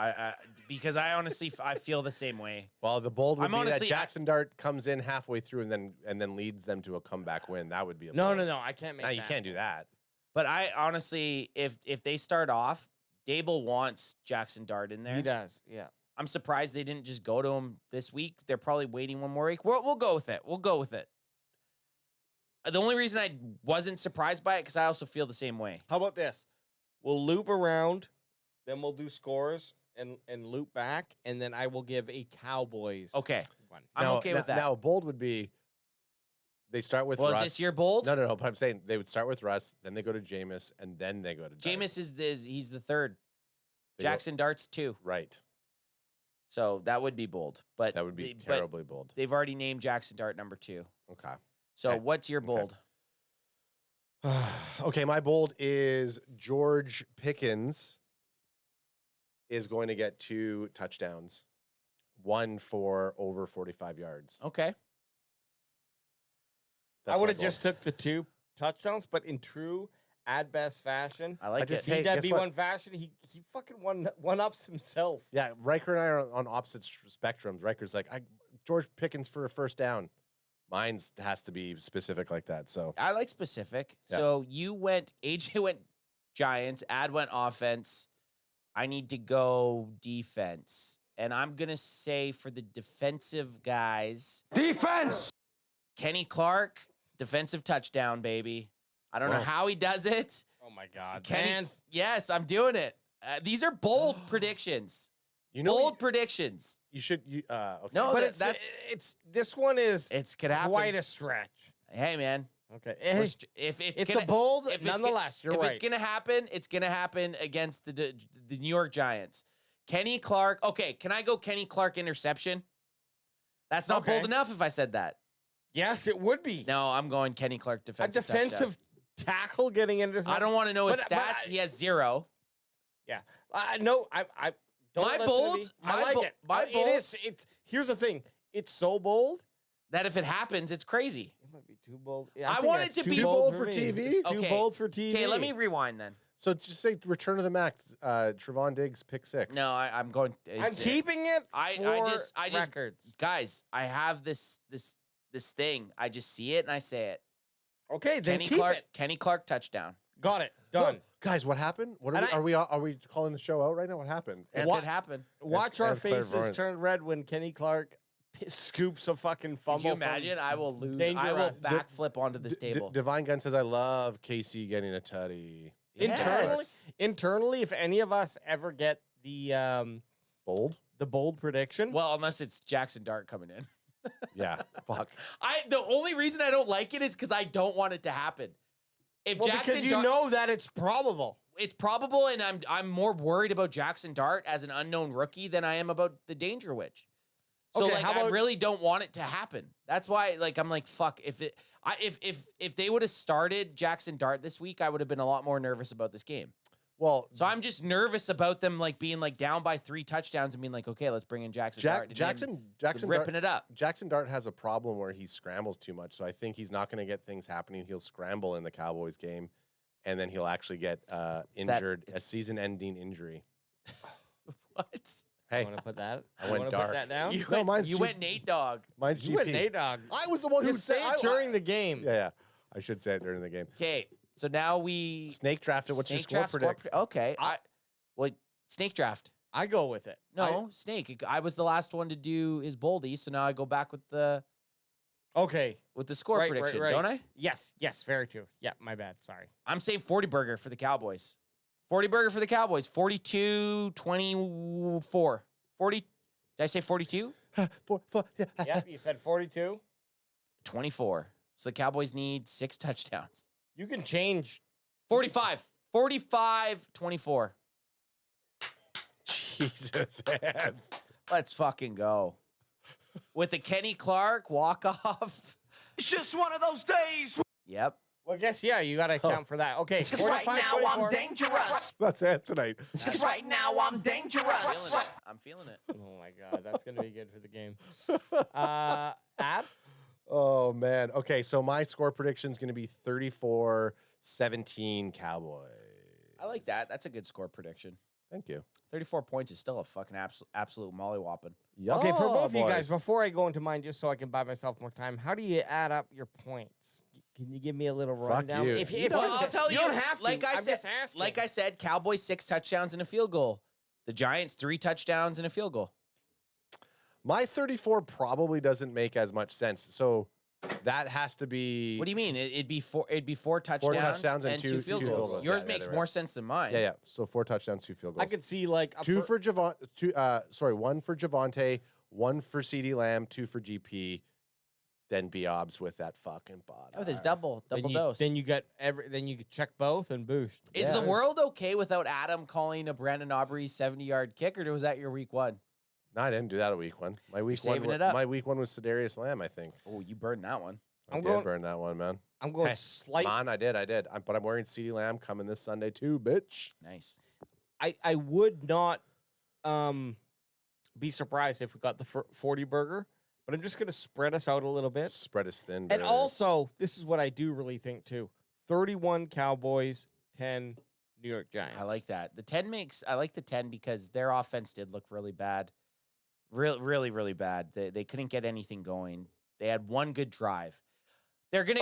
Because I honestly I feel the same way. Well, the bold would I'm be honestly- that Jackson Dart comes in halfway through and then leads them to a comeback win. That would be a No, bold. no, I can't make No, that. you can't do that. But I honestly, if they start off, Dable wants Jackson Dart in there. He does, yeah. I'm surprised they didn't just go to him this week. They're probably waiting one more week. We'll go with it. We'll go with it. The only reason I wasn't surprised by it because I also feel the same way. How about this? We'll loop around, then we'll do scores and loop back, and then I will give a Cowboys Okay, one. I'm okay with that. Now, bold would be they start with Well, Russ. is this your bold? No. But I'm saying they would start with Russ, then they go to Jameis, and then they go to Dart. Jameis he's the third. They go- Jackson Dart's 2. Right. So that would be bold. But That would be but terribly bold. They've already named Jackson Dart number 2. Okay. So Okay. what's your Okay. bold? Okay, my bold is George Pickens is going to get 2 touchdowns, 1 for over 45 yards. Okay. That's I would my have just bold. took the 2 touchdowns, but in true ad best fashion, I like just it. hate- that guess be what? one fashion. He fucking one ups himself. Yeah, Riker and I are on opposite spectrums. Riker's like, George Pickens for a first down. Mine's has to be specific like that. So I like specific. Yeah. So AJ went Giants, Ad went offense. I need to go defense. And I'm going to say for the defensive guys, Defense! Kenny Clark, defensive touchdown, baby. I don't know Wow. how he does it. Oh my God, Kenny, man! yes, I'm doing it. These are bold predictions. you know Bold predictions. you should okay. No, But that- it's this one is It's gonna happen. quite a stretch. Hey, man. Okay, If it's gonna, a bold, if it's nonetheless. You're if right. it's gonna happen, it's gonna happen against the New York Giants. Kenny Clark. Okay, can I go Kenny Clark interception? That's not Okay. bold enough if I said that. Yes, it would be No, I'm going Kenny Clark a defensive. defensive tackle getting into. I don't want to know his But- stats. but he has 0. No, I don't. My listen to bold- me. my I like bo- it. my It bold- is. It's here's the thing. It's so bold. That if it happens, it's crazy. It might be too bold. I think want that's it to too be- bold for me. TV? It's too Okay. bold for TV. Okay, let me rewind then. So just say Return of the Mac, Trevon Diggs pick 6. No, I'm going. I'm it's- keeping it. I for just records. guys, I have this thing. I just see it and I say it. Okay, then Kenny keep Clark. it. Kenny Clark touchdown. Got it. No, Done. guys, what happened? What And are we calling the show out right now? What happened? It What? could happen. Watch our and faces clairvoyance. turn red when Kenny Clark scoops a fucking fumble. Could you imagine? I will lose. I will Dangerous. backflip onto this table. Divine Gun says, I love KC getting a tutty. Internally, if any of us ever get the Bold? the bold prediction, Well, unless it's Jackson Dart coming in. Yeah, fuck. The only reason I don't like it is because I don't want it to happen. If Jackson because you Dart, know that it's probable. it's probable, and I'm more worried about Jackson Dart as an unknown rookie than I am about the Danger Witch. So Okay, like, how I about- really don't want it to happen. That's why, like, I'm like, fuck. If they would have started Jackson Dart this week, I would have been a lot more nervous about this game. Well, So I'm just nervous about them like being like down by 3 touchdowns and being like, okay, let's bring in Jackson Dart. And Jackson ripping Dart, it up. Jackson Dart has a problem where he scrambles too much, so I think he's not going to get things happening. He'll scramble in the Cowboys game, and then he'll actually get injured, a season-ending injury. What? Hey, I want to put that. I went wanna dark. Put that down. You went Nate Dog. Mine's You GP. went Nate Dog. I was the one who You say said it during the game. Yeah. I should say it during the game. Okay, so now we Snake drafted. What's your Snake score draft predict? Okay, well, snake draft. I go with it. No, snake. I was the last one to do his boldy, so now I go back with the Okay. score Right, prediction, right. don't I? Yes. Very true. Yeah. My bad. Sorry. I'm saying 40 burger for the Cowboys. 40 burger for the Cowboys. 42-24. 40. Did I say 42? Yeah. You said 42. 24. So the Cowboys need 6 touchdowns. You can change. 45. 45-24. Jesus, man. Let's fucking go. With the Kenny Clark walk-off. It's just one of those days. Yep. Well, I guess yeah. You got to account for that. Okay. Because right 45, now 44. I'm dangerous. That's it tonight. Because right now I'm dangerous. I'm feeling it. Oh my God, that's gonna be good for the game. Ab. Oh, man. Okay, so my score prediction is going to be 34-17 Cowboys. I like that. That's a good score prediction. Thank you. 34 points is still a fucking absolute mollywhopping. Okay, for both of you boys. guys, before I go into mine, just so I can buy myself more time, how do you add up your points? Can you give me a little Fuck rundown? you. If Well, I'll tell you, don't have to. like I I'm said, just asking. like I said, Cowboys 6 touchdowns and a field goal. The Giants 3 touchdowns and a field goal. My 34 probably doesn't make as much sense. So that has to be. What do you mean? It'd be 4 touchdowns, touchdowns and and two 2 field field goals. goals. Yours Yeah, makes they're more right. sense than mine. Yeah. So 4 touchdowns, 2 field goals. I could see like one for Javonte, 1 for CeeDee Lamb, 2 for GP, then Biobs with that fucking bot. With his double dose. Then you get then you check both and boost. Is the world okay without Adam calling a Brandon Aubrey 70-yard kick, or was that your week 1? No, I didn't do that a week 1. My week You're 1 saving it up. My week 1 was Sedarius Lamb, I think. Oh, you burned that one. I I'm did going- burn that one, man. I'm going Hey, slight. Man, I did. But I'm wearing CeeDee Lamb coming this Sunday too, bitch. Nice. I would not be surprised if we got the 40 burger, but I'm just gonna spread us out a little bit. Spread is thin. And brother. also, this is what I do really think too: 31 Cowboys, 10 New York Giants. I like that. I like the 10 because their offense did look really bad. Really, really bad. They couldn't get anything going. They had one good drive. They're gonna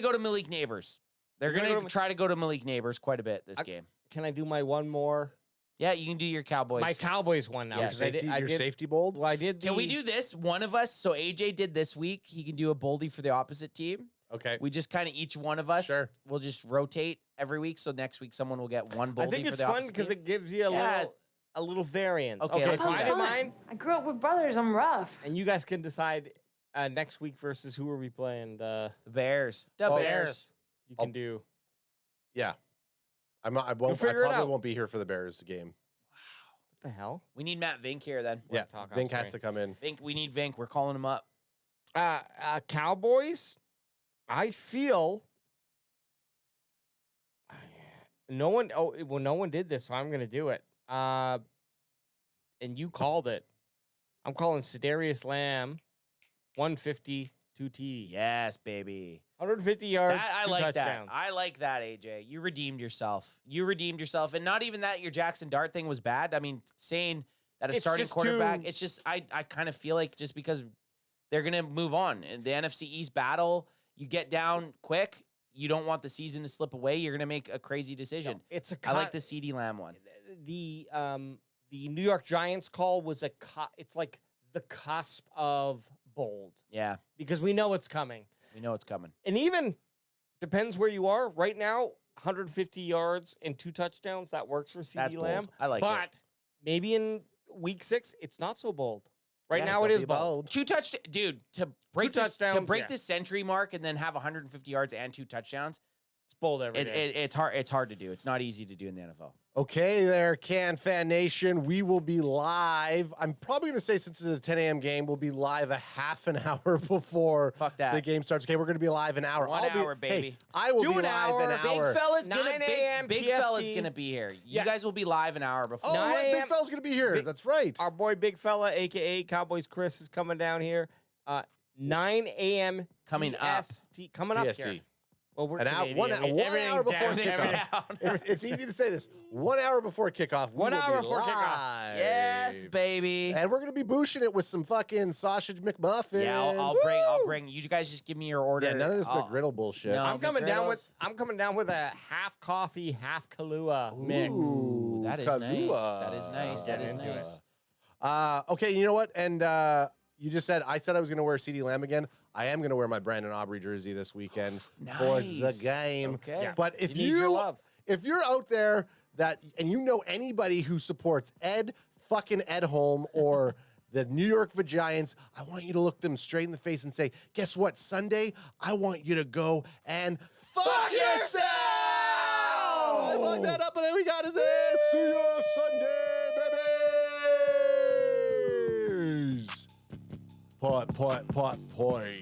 go to Malik Neighbors. They're gonna try to go to Malik Neighbors quite a bit this game. Can I do my one more? Yeah, you can do your Cowboys. My Cowboys one now. Yeah, 'cause I did- Your safety bold. Well, I did. Can we do this? One of us. So AJ did this week. He can do a boldy for the opposite team. Okay. We just kind of each one of us. Sure. We'll just rotate every week. So next week someone will get one boldy. I think for it's the fun opposite because team. it gives you a little variance. Okay, Okay, let's so do I that. did mine, I grew up with brothers. I'm rough. and you guys can decide next week versus who are we playing? The Bears. The Oh, Bears. You can do. Yeah. I'm not. I won't. I figure it probably out. won't be here for the Bears game. What the hell? We need Matt Vink here then. Yeah. talk off Vink has screen. to come in. Vink. We need Vink. We're calling him up. Cowboys. I feel no one. Oh well, no one did this, so I'm gonna do it. And you called it. I'm calling Sedarius Lamb, 150, 2 TD. Yes, baby. 150 yards. I 2 like touchdowns. that. I like that, AJ. You redeemed yourself. And not even that your Jackson Dart thing was bad. I mean, saying that a It's starting just quarterback, too- it's just I kind of feel like just because they're gonna move on in the NFC East battle, you get down quick. You don't want the season to slip away. You're gonna make a crazy decision. It's a. I like the CeeDee Lamb one. The New York Giants call was a cut. It's like the cusp of bold Yeah, because we know it's coming. we know it's coming. And even depends where you are. Right now, 150 yards and 2 touchdowns, that works for That's CeeDee Lamb. bold. I like it. But maybe in week 6, it's not so bold. Right Yeah, now, it Don't is be bold. 2 dude, to break this, to touchdowns, break yeah. the century mark and then have 150 yards and 2 touchdowns. It's bold every day. It's hard. It's hard to do. It's not easy to do in the NFL. Okay, there, Can Fan Nation. We will be live. I'm probably going to say, since it's a 10 a.m. game, we'll be live a half an hour before Fuck that. the game starts. Okay, we're going to be live an hour. 1 I'll hour, be, baby. Hey, I will Do be an live hour. an Big hour. Big fella's gonna 9 a.m. big PST. fella's gonna be here. You Yeah. guys will be live an hour before. Oh, 9 what? Big a.m. fella's going to be here. Big- That's right. Our boy Big Fella, a.k.a. Cowboys Chris, is coming down here. 9 a.m. Coming up. PST. Coming up PST. here. Well, we're An hour, Canadian. one Everything's hour before down. Everything's kickoff. down. It's easy to say this. 1 hour before kickoff. We 1 will hour be before kickoff. live. Yes, baby. And we're going to be boosting it with some fucking sausage McMuffins. Yeah, I'll bring. You guys just give me your order. Yeah, none of this I'll- McGriddle bullshit. No. I'm coming down with McGriddles. a half coffee, half Kahlua mix. Ooh, that is nice. Kahlua. That is nice. That is nice. Okay, you know what? And you just said, I said I was going to wear CeeDee Lamb again. I am going to wear my Brandon Aubrey jersey this weekend for the Nice. game. Okay. Yeah. But if You need your you love. if you're out there and you know anybody who supports Ed Edholm or the New York Giants, I want you to look them straight in the face and say, guess what? Sunday, I want you to go and fuck yourself! I fucked that up, and then we got his ass. See you Sunday, babies! Pot,